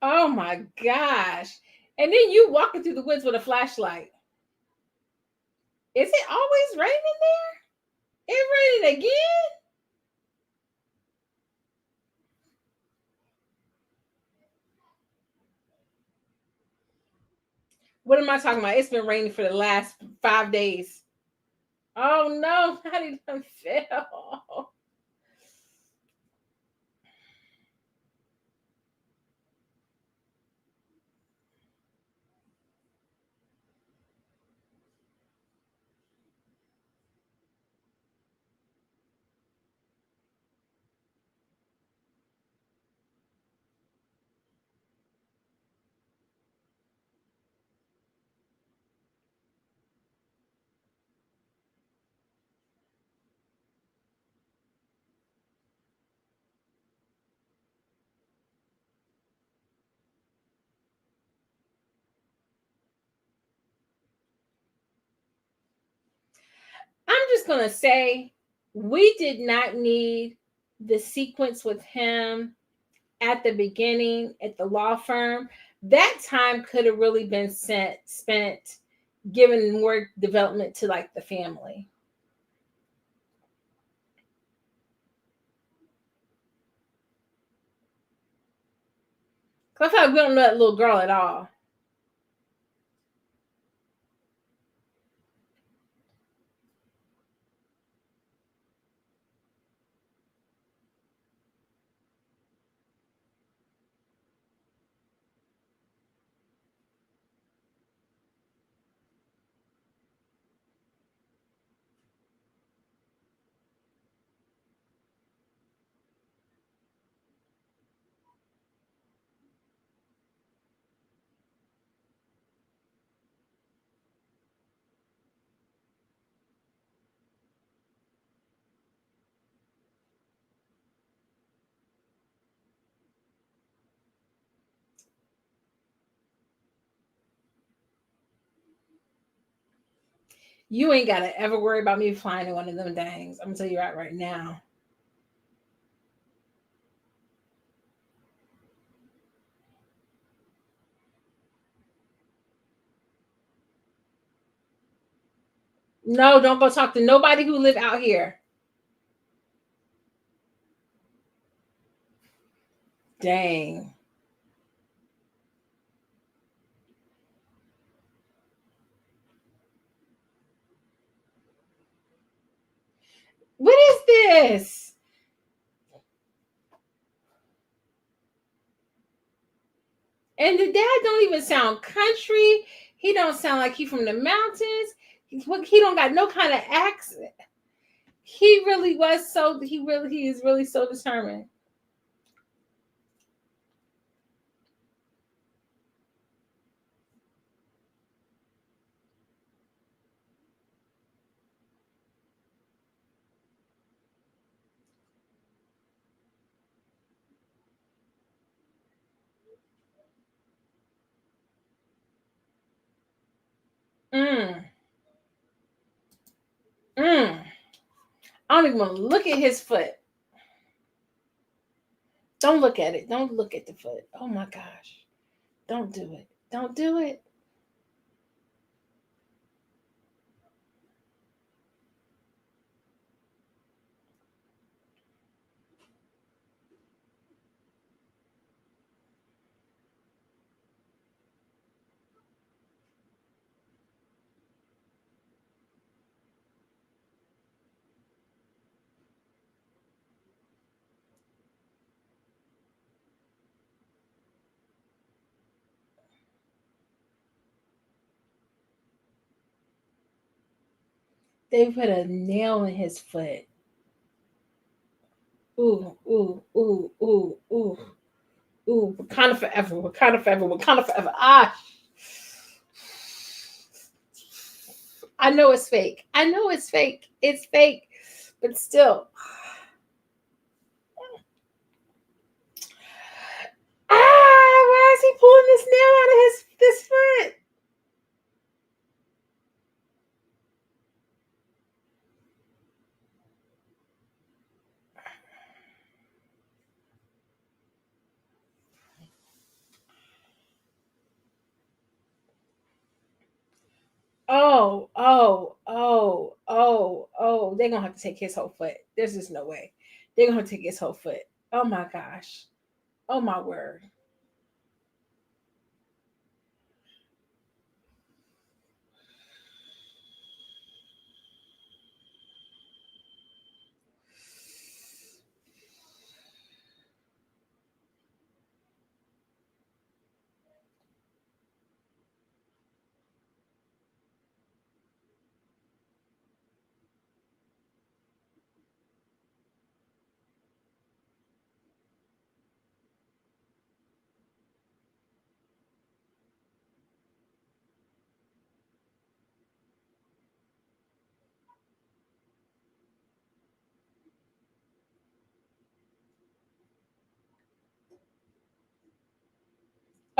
[SPEAKER 1] Oh my gosh. And then you walking through the woods with a flashlight. Is it always raining there? It raining again? What am I talking about? It's been raining for the last 5 days. Oh no, how did I fail? I'm just gonna say we did not need the sequence with him at the beginning at the law firm. That time could have really been spent giving more development to like the family. Cause I feel like we don't know that little girl at all. You ain't gotta ever worry about me flying in one of them things. I'm gonna tell you right now. No, don't go talk to nobody who live out here. Dang. What is this? And the dad don't even sound country. He don't sound like he from the mountains. He don't got no kind of accent. He really was so he is really so determined. Mm, mm. I don't even want to look at his foot. Don't look at it. Don't look at the foot. Oh my gosh. Don't do it. Don't do it. They put a nail in his foot. Ooh, ooh, ooh, ooh, ooh, ooh. Wakanda forever. Wakanda forever. Wakanda forever. Ah, I know it's fake. I know it's fake. It's fake, but still. Ah, why is he pulling this nail out of his this foot? Oh, oh, oh, oh, oh. They're gonna have to take his whole foot. There's just no way. They're gonna take his whole foot. Oh my gosh. Oh my word.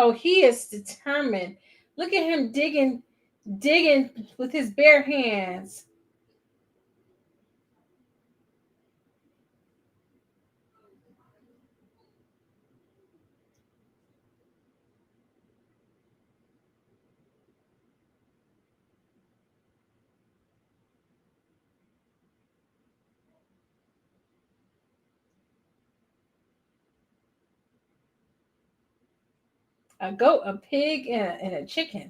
[SPEAKER 1] Oh, he is determined. Look at him digging, digging with his bare hands. A goat, a pig, and a chicken.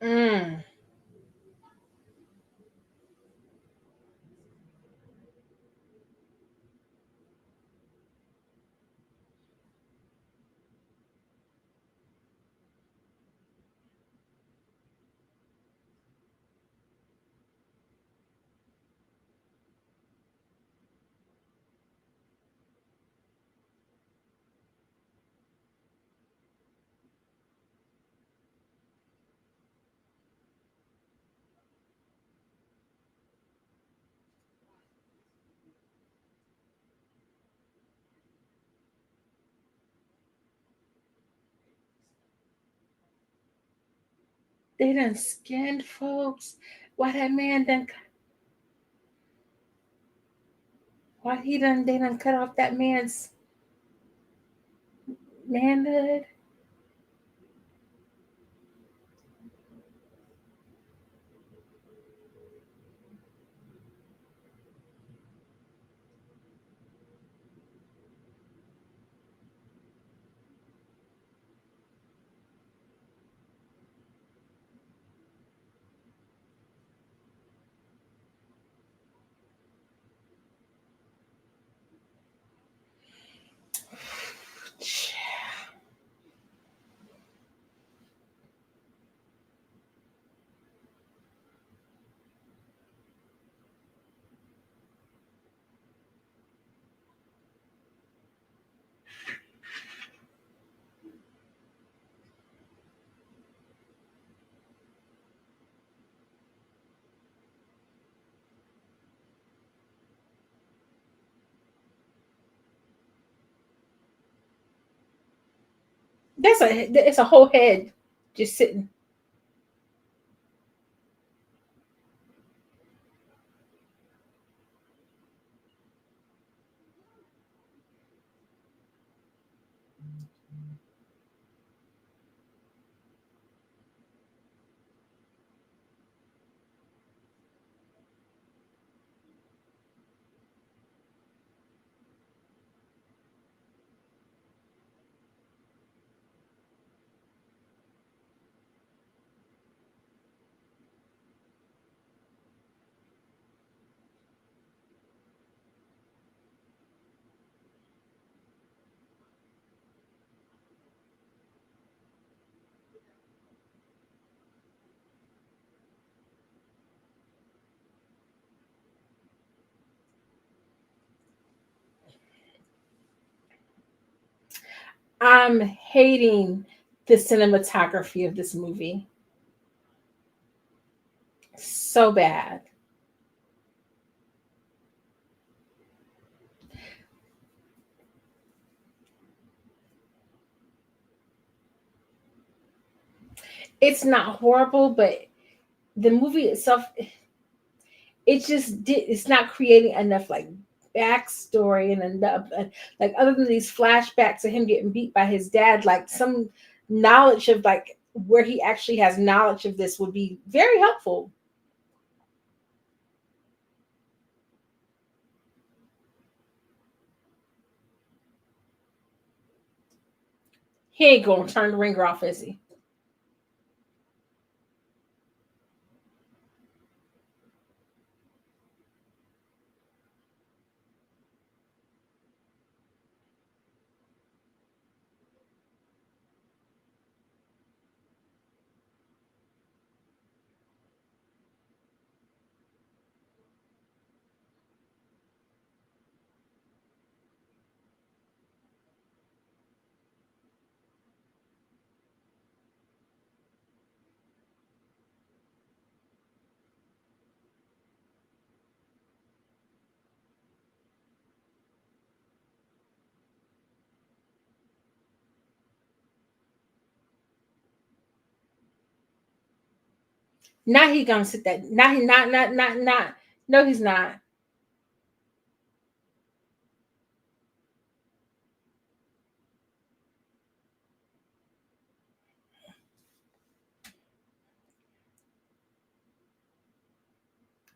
[SPEAKER 1] Mm. They done skinned folks. Why that man done? Why he done? They done cut off that man's manhood. That's a. It's a whole head just sitting. I'm hating the cinematography of this movie so bad. It's not horrible, but the movie itself, it's not creating enough like backstory and enough like other than these flashbacks of him getting beat by his dad, like some knowledge of like where he actually has knowledge of this would be very helpful. He ain't gonna turn the ringer off, is he? Now he gonna sit that. Now he not. No, he's not.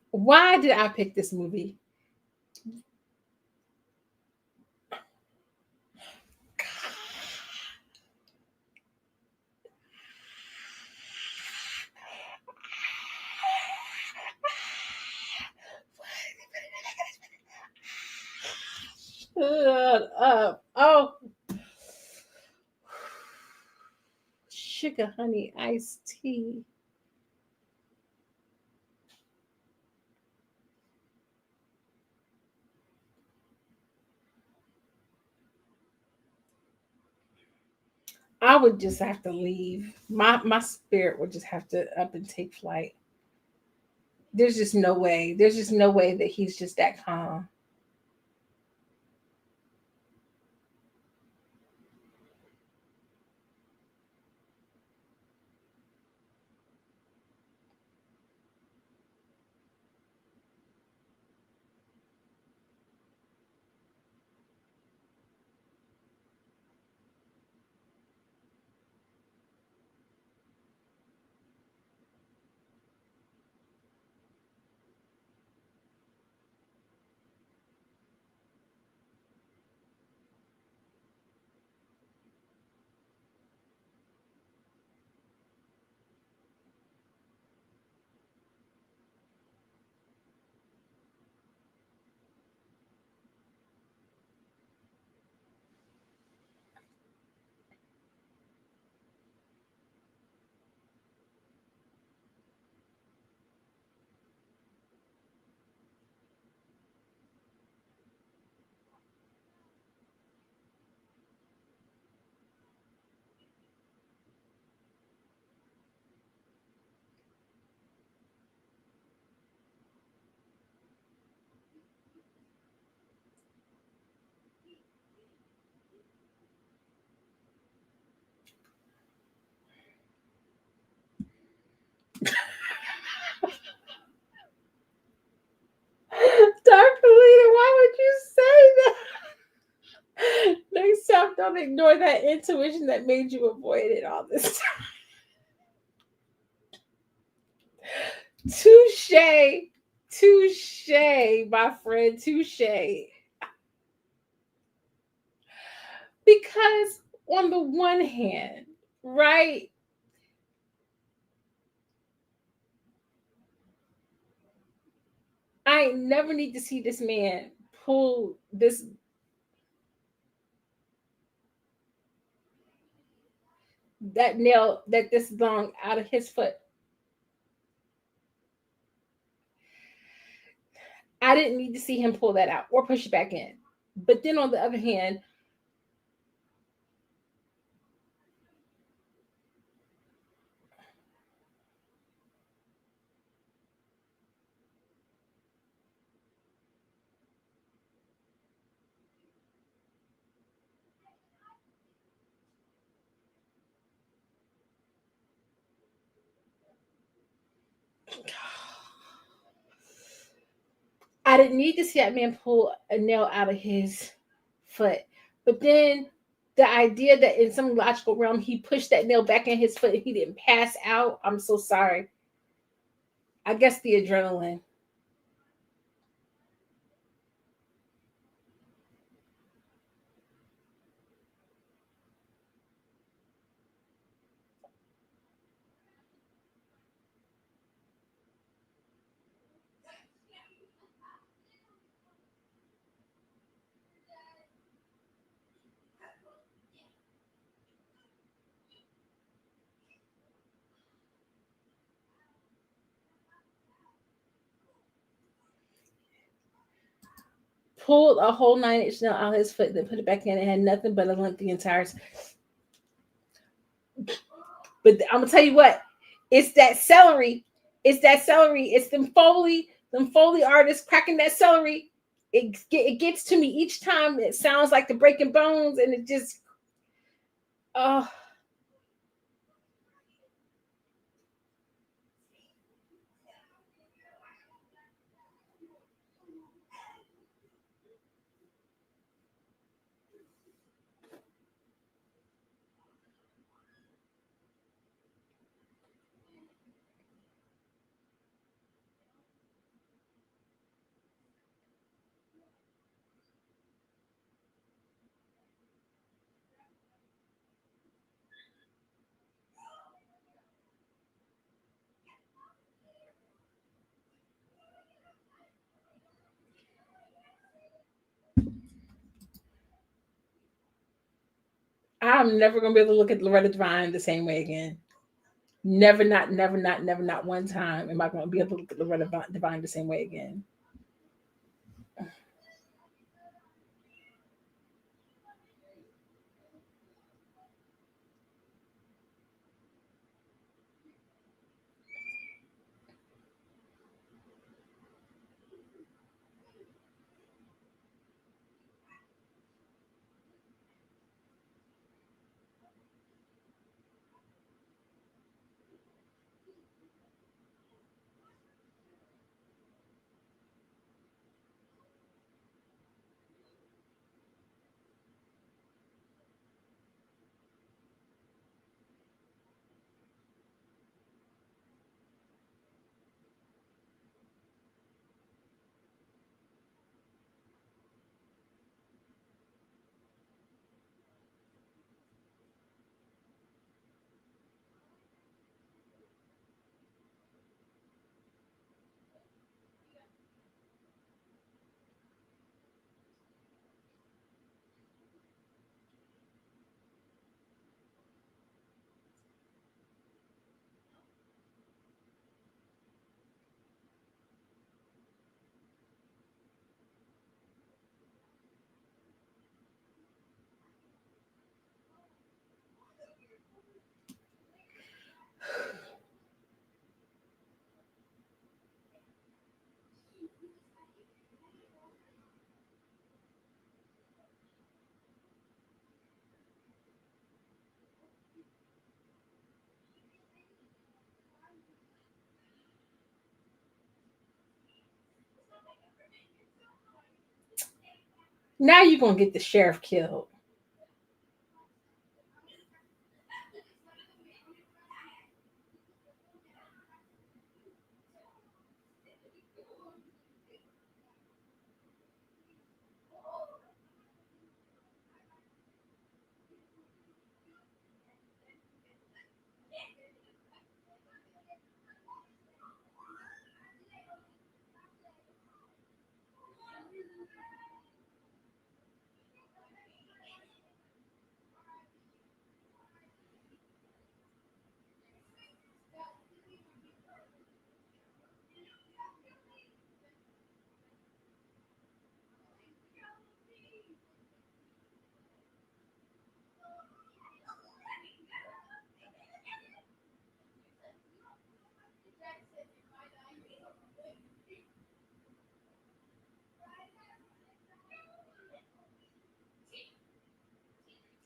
[SPEAKER 1] Why did I pick this movie? Shut up. Oh, sugar honey iced tea. I would just have to leave. My spirit would just have to up and take flight. There's just no way. There's just no way that he's just that calm. Dr. Lita, why would you say that? Next time, don't ignore that intuition that made you avoid it all this time. Touche. Touche, my friend. Touche. Because on the one hand, right, I never need to see this man pull that nail that this long out of his foot. I didn't need to see him pull that out or push it back in. But then on the other hand, I didn't need to see that man pull a nail out of his foot. But then the idea that in some logical realm he pushed that nail back in his foot and he didn't pass out. I'm so sorry. I guess the adrenaline. Pulled a whole 9 inch nail out of his foot, then put it back in and had nothing but a limp the entire. But I'm gonna tell you what, it's that celery. It's that celery. It's them Foley artists cracking that celery. It gets to me each time. It sounds like the breaking bones, and it just oh. I'm never gonna be able to look at Loretta Devine the same way again. Never, not one time am I gonna be able to look at Loretta Devine the same way again. Now you're gonna get the sheriff killed.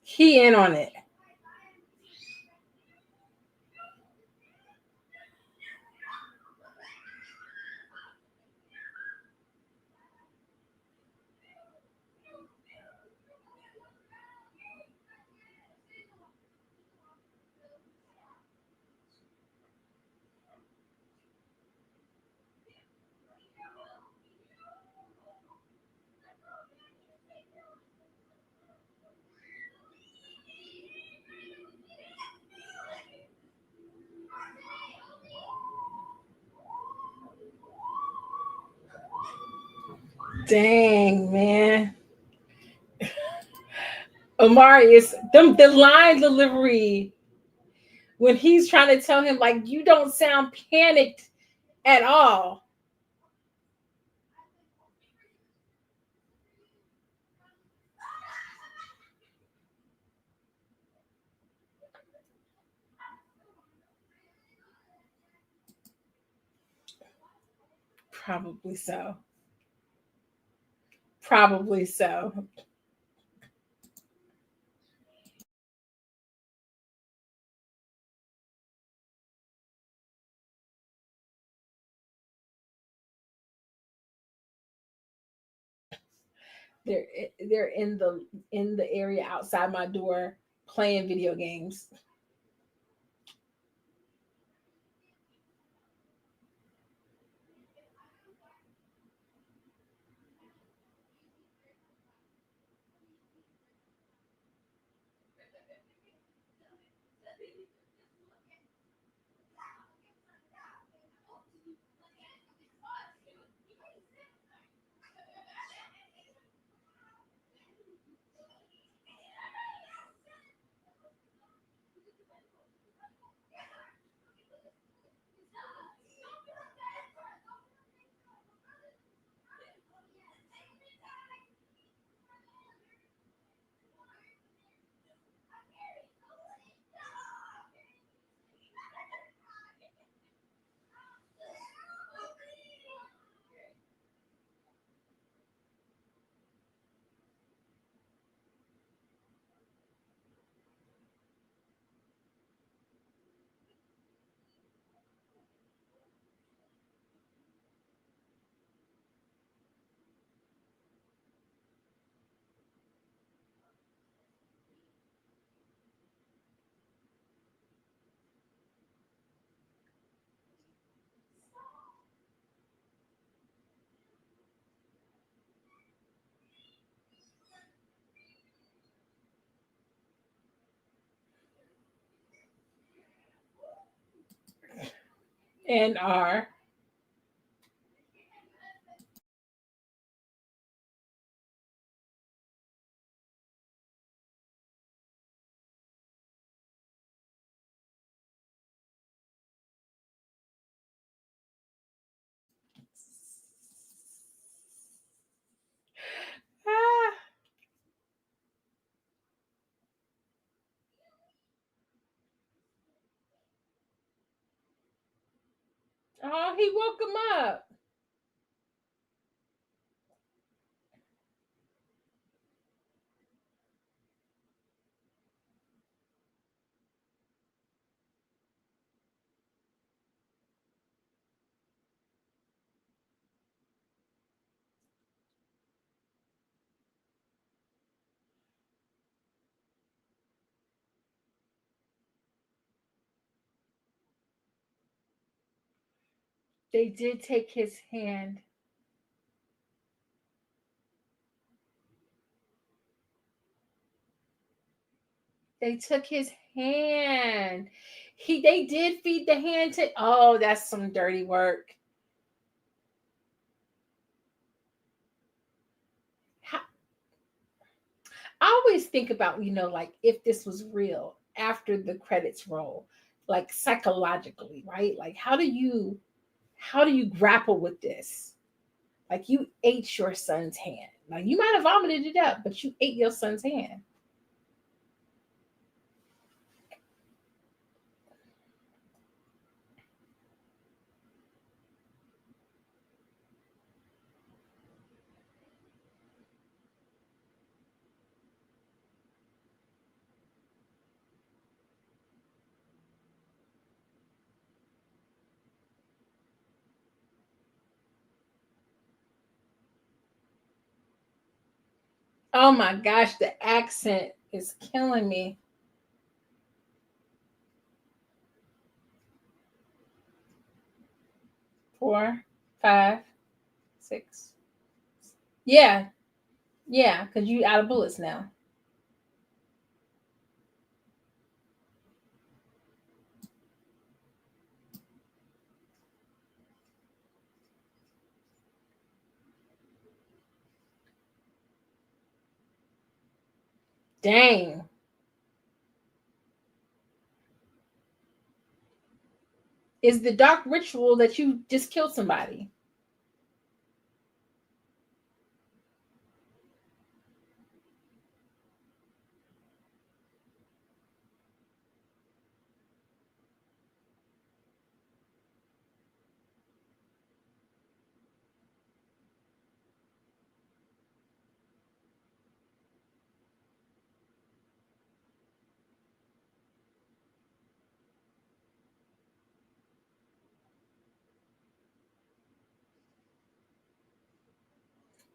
[SPEAKER 1] He in on it. Dang, man. Omari is the line delivery when he's trying to tell him, like, you don't sound panicked at all. Probably so. Probably so. They're they're in the area outside my door playing video games. And are ah, oh, he woke him up. They did take his hand. They took his hand. They did feed the hand to. Oh, that's some dirty work. How, I always think about, like, if this was real after the credits roll, like psychologically, right? Like, how do you grapple with this? Like, you ate your son's hand. Like, you might have vomited it up, but you ate your son's hand. Oh my gosh, the accent is killing me. 4, 5, 6. Yeah, yeah, because you out of bullets now. Dang. Is the dark ritual that you just killed somebody?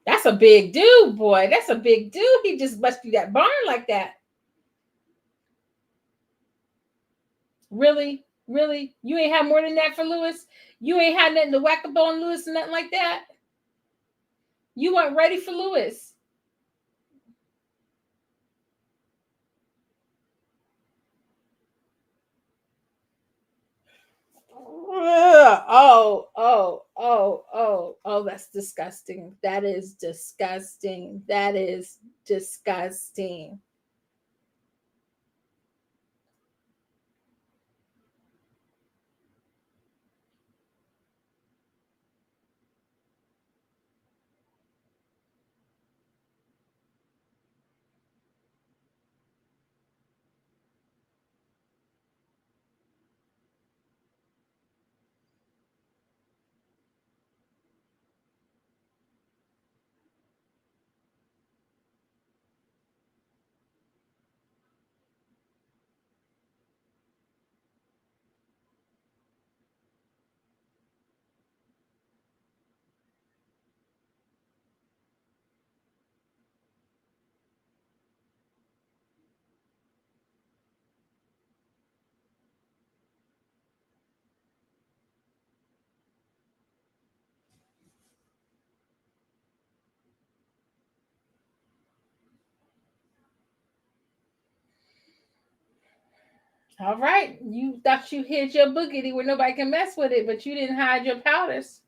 [SPEAKER 1] That's a big dude, boy. That's a big dude. He just bust through that barn like that. Really? Really? You ain't have more than that for Lewis? You ain't had nothing to whack up on Lewis and nothing like that? You weren't ready for Lewis. Oh, that's disgusting. That is disgusting. That is disgusting. All right. You thought you hid your boogity where nobody can mess with it, but you didn't hide your powders.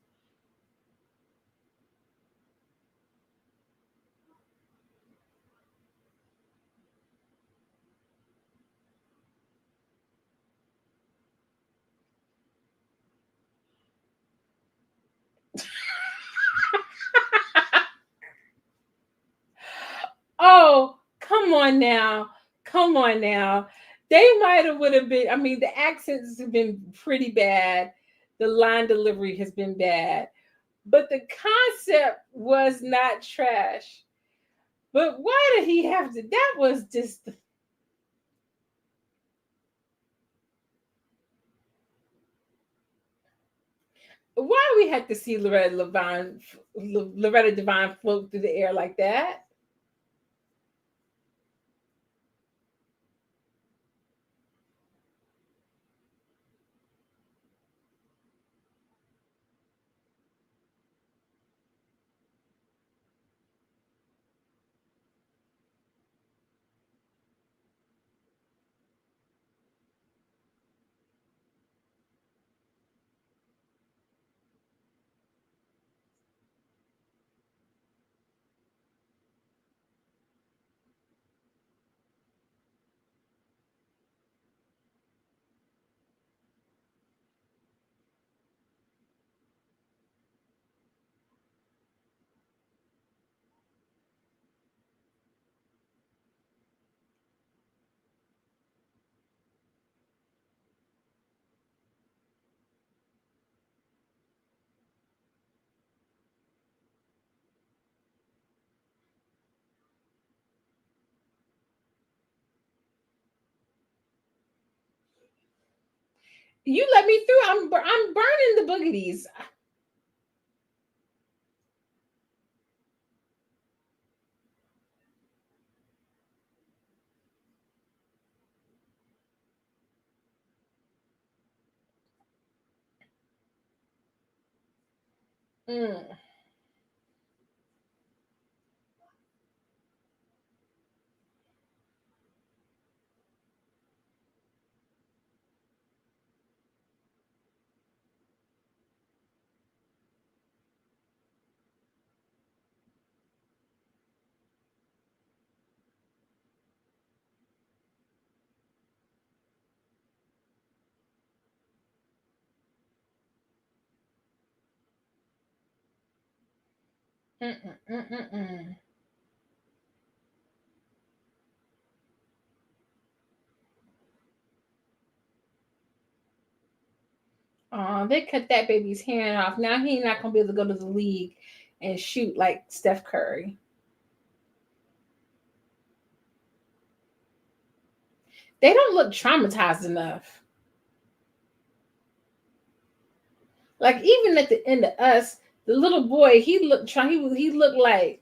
[SPEAKER 1] Oh, come on now. Come on now. They might have would have been, I mean, the accents have been pretty bad. The line delivery has been bad. But the concept was not trash. But why did he have to? That was just why we had to see Loretta Devine float through the air like that. You let me through. I'm burning the boogies. Mm. Mm-mm-mm-mm-mm. Oh, they cut that baby's hand off. Now he's not gonna be able to go to the league and shoot like Steph Curry. They don't look traumatized enough. Like even at the end of Us, the little boy, he looked like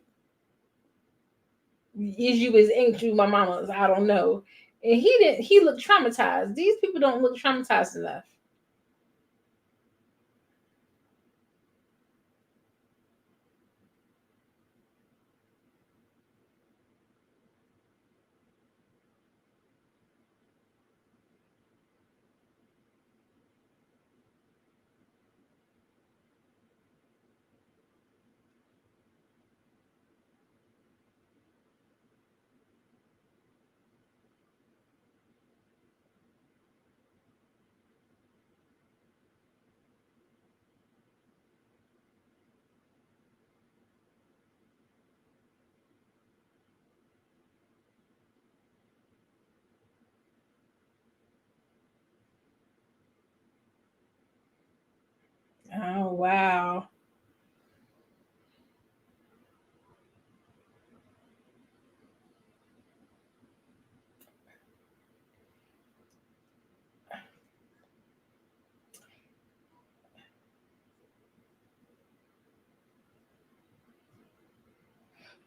[SPEAKER 1] is you as ain't you my mama's, I don't know. And he looked traumatized. These people don't look traumatized enough. Oh wow.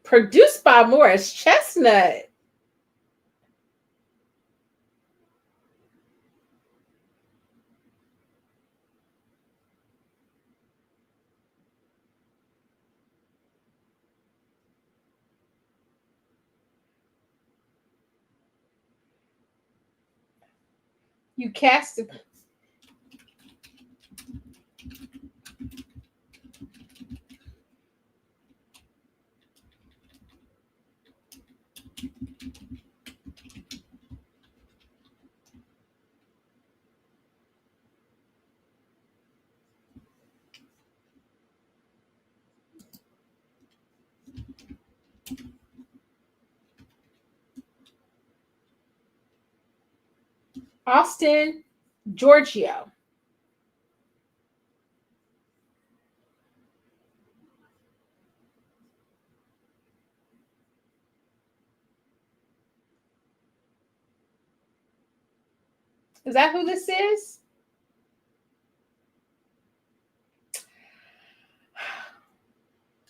[SPEAKER 1] Produced by Morris Chestnut. You cast it. Austin Giorgio. Is that who this is?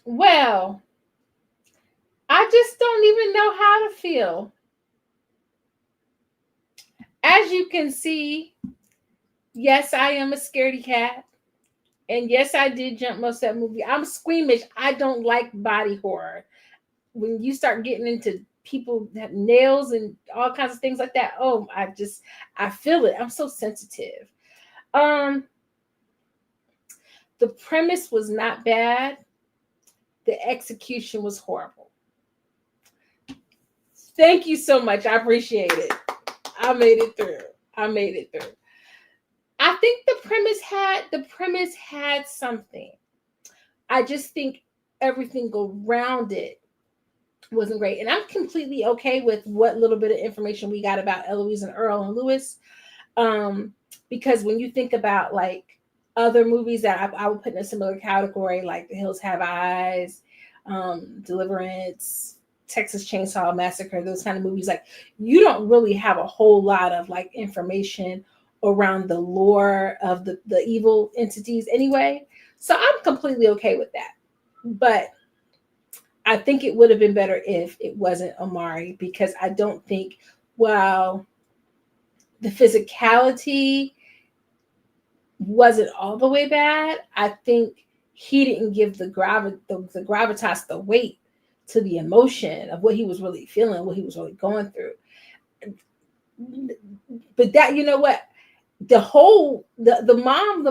[SPEAKER 1] Well, I just don't even know how to feel. As you can see, yes, I am a scaredy cat. And yes, I did jump most of that movie. I'm squeamish. I don't like body horror. When you start getting into people that have nails and all kinds of things like that, oh, I feel it. I'm so sensitive. Um, the premise was not bad. The execution was horrible. Thank you so much. I appreciate it. I made it through. I made it through. I think the premise had something. I just think everything around it wasn't great. And I'm completely okay with what little bit of information we got about Eloise and Earl and Lewis. Because when you think about like other movies that I would put in a similar category, like The Hills Have Eyes, Deliverance, Texas Chainsaw Massacre, those kind of movies, like you don't really have a whole lot of like information around the lore of the evil entities anyway. So I'm completely okay with that. But I think it would have been better if it wasn't Omari because I don't think, well, the physicality wasn't all the way bad. I think he didn't give the gravitas, the weight to the emotion of what he was really feeling, what he was really going through. But that, you know what? The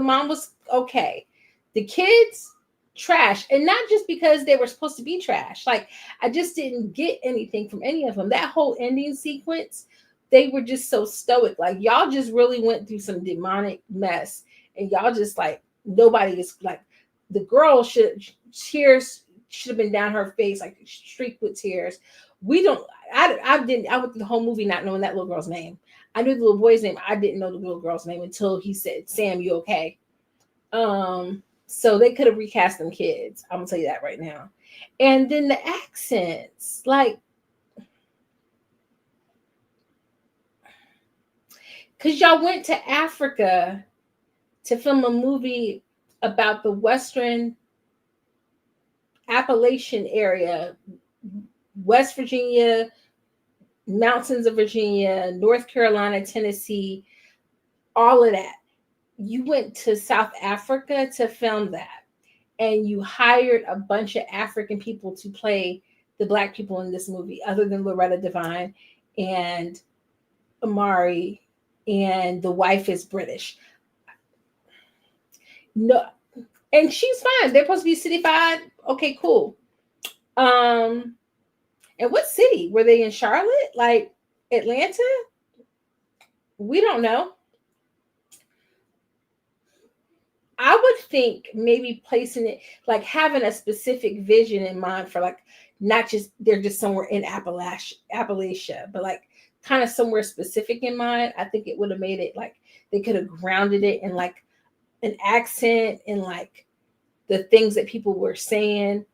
[SPEAKER 1] mom was okay. The kids trash, and not just because they were supposed to be trash. Like I just didn't get anything from any of them. That whole ending sequence, they were just so stoic. Like y'all just really went through some demonic mess, and y'all just like nobody is like the girl should should have been down her face, like streaked with tears. We don't. I didn't. I went through the whole movie not knowing that little girl's name. I knew the little boy's name. I didn't know the little girl's name until he said, "Sam, you okay?" So they could have recast them kids. I'm gonna tell you that right now. And then the accents, like, because y'all went to Africa to film a movie about the Western Appalachian area, West Virginia, mountains of Virginia, North Carolina, Tennessee, all of that. You went to South Africa to film that, and you hired a bunch of African people to play the Black people in this movie, other than Loretta Devine and Omari, and the wife is British. No, and she's fine. They're supposed to be cityfied. Okay, cool. And what city were they in? Charlotte, like Atlanta? We don't know. I would think maybe placing it, like having a specific vision in mind for, like, not just they're just somewhere in Appalachia, but like kind of somewhere specific in mind. I think it would have made it like they could have grounded it in like an accent and like the things that people were saying.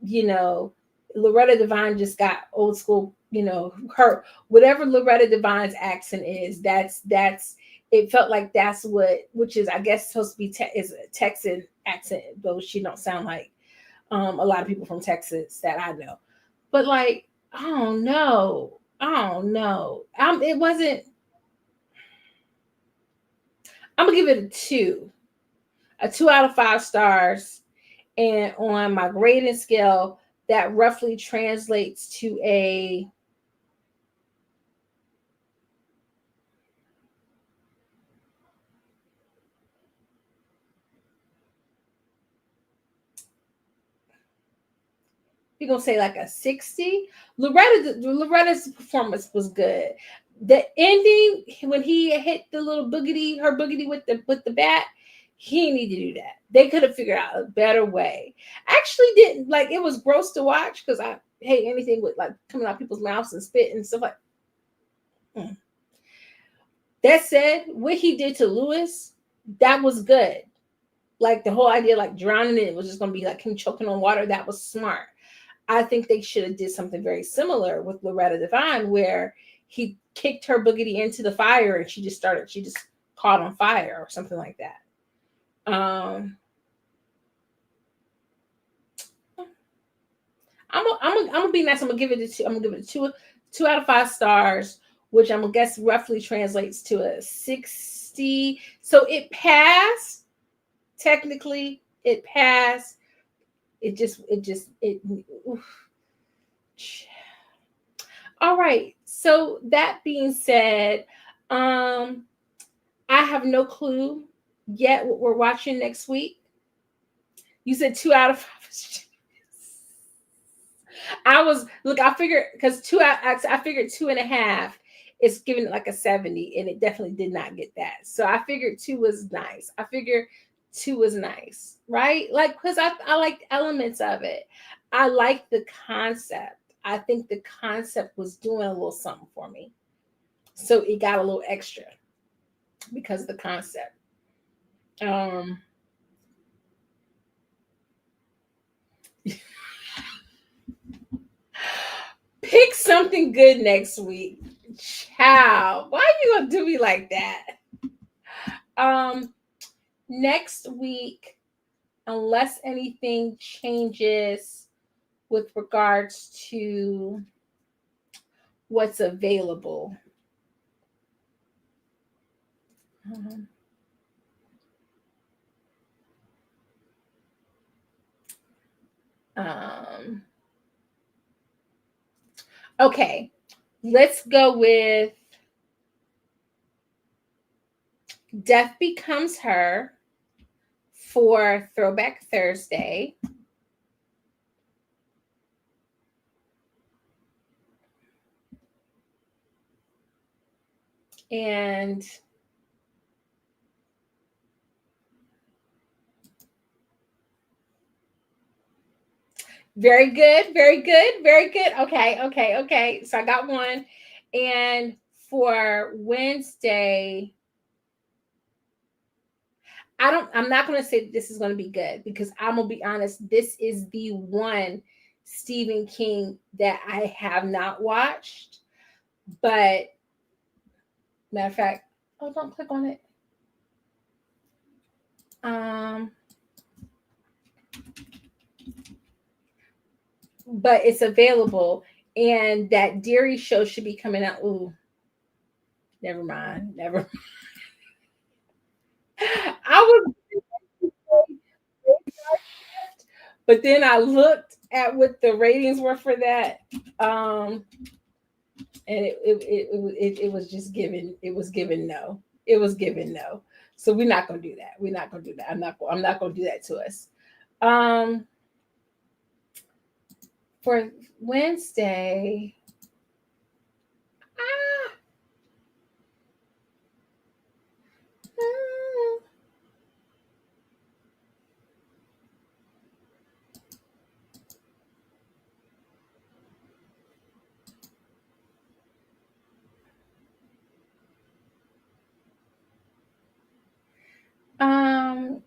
[SPEAKER 1] You know, Loretta Devine just got old school. You know, her whatever Loretta Devine's accent is, that's it felt like that's what, which is, I guess, supposed to be is a Texan accent, though she don't sound like a lot of people from Texas that I know. But like, I don't know. It wasn't. I'm gonna give it a 2 out of 5 stars, and on my grading scale, that roughly translates to a you're gonna say like a 60. Loretta's performance was good. The ending, when he hit the little boogity, her boogity with the bat, he didn't need to do that. They could have figured out a better way. Actually, didn't like it was gross to watch because I hate anything with like coming out people's mouths and spit and stuff like. That said, what he did to Lewis, that was good. Like the whole idea, like drowning it was just gonna be like him choking on water. That was smart. I think they should have did something very similar with Loretta Devine, where he kicked her boogity into the fire and she just caught on fire or something like that. I'm gonna be nice. I'm gonna give it a 2. I'm gonna give it a 2 out of 5 stars, which I'm gonna guess roughly translates to a 60. So it passed. Technically, it passed. Oof. All right. So that being said, I have no clue yet what we're watching next week. You said 2 out of 5. I figured because I figured 2.5 is giving it like a 70, and it definitely did not get that. So I figured 2 was nice. I figured 2 was nice, right? Like, because I liked elements of it. I liked the concept. I think the concept was doing a little something for me. So it got a little extra because of the concept. Pick something good next week. Child, why are you gonna do me like that? Next week, unless anything changes with regards to what's available. Okay, let's go with Death Becomes Her for Throwback Thursday. And Very good, very good, very good. Okay, okay, okay. So I got one. And for Wednesday, I'm not gonna say this is gonna be good because I'm gonna be honest, this is the one Stephen King that I have not watched. But matter of fact, oh, don't click on it. Um, but it's available, and that Dairy show should be coming out. Ooh, never mind, never. I was, but then I looked at what the ratings were for that, and it was just given. It was given no. It was given no. So we're not gonna do that. We're not gonna do that. I'm not gonna do that to us. Um, for Wednesday. Ah, ah. Um,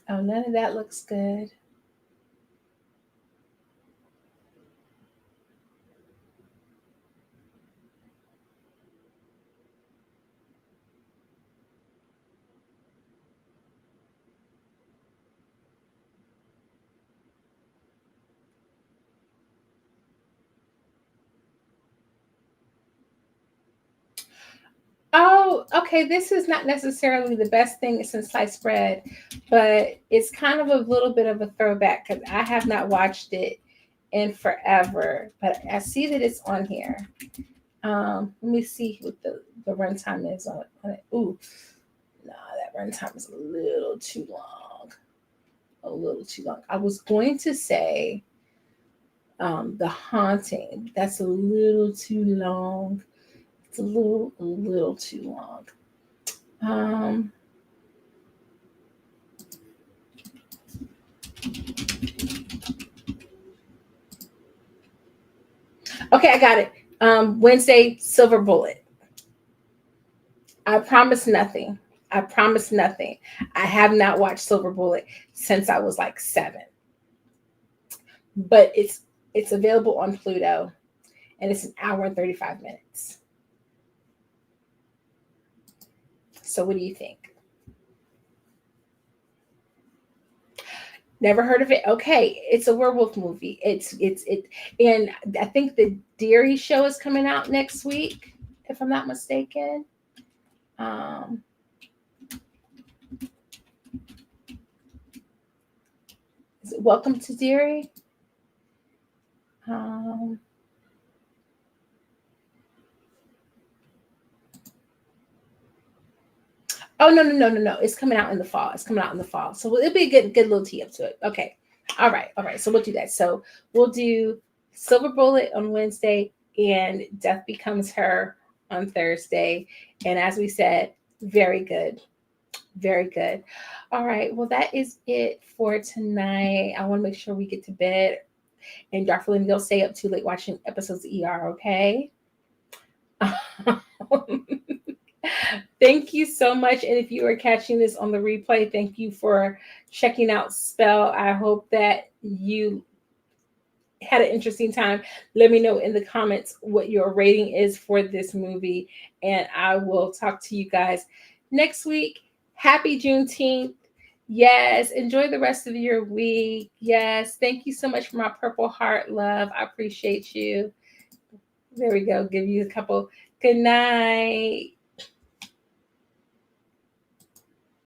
[SPEAKER 1] oh, none of that looks good. Oh, okay. This is not necessarily the best thing since sliced bread, but it's kind of a little bit of a throwback because I have not watched it in forever. But I see that it's on here. Let me see what the runtime is on it. Ooh, no, that runtime is a little too long. A little too long. I was going to say The Haunting. That's a little too long. It's a little too long. Um, okay, I got it. Wednesday, Silver Bullet. I promise nothing. I promise nothing. I have not watched Silver Bullet since I was like 7, but it's available on Pluto, and it's an hour and 35 minutes. So, what do you think? Never heard of it? Okay, it's a werewolf movie. And I think the Dairy show is coming out next week, if I'm not mistaken. Um, is it Welcome to Dairy? Um, oh no! It's coming out in the fall. It's coming out in the fall, so it'll be a good little tee up to it. Okay, all right. So we'll do that. So we'll do Silver Bullet on Wednesday and Death Becomes Her on Thursday. And as we said, very good. Very good. All right. Well, that is it for tonight. I want to make sure we get to bed. And Darflin, don't stay up too late watching episodes of ER, okay? Thank you so much. And if you are catching this on the replay, thank you for checking out Spell. I hope that you had an interesting time. Let me know in the comments what your rating is for this movie. And I will talk to you guys next week. Happy Juneteenth. Yes. Enjoy the rest of your week. Yes. Thank you so much for my Purple Heart love. I appreciate you. There we go. Give you a couple. Good night.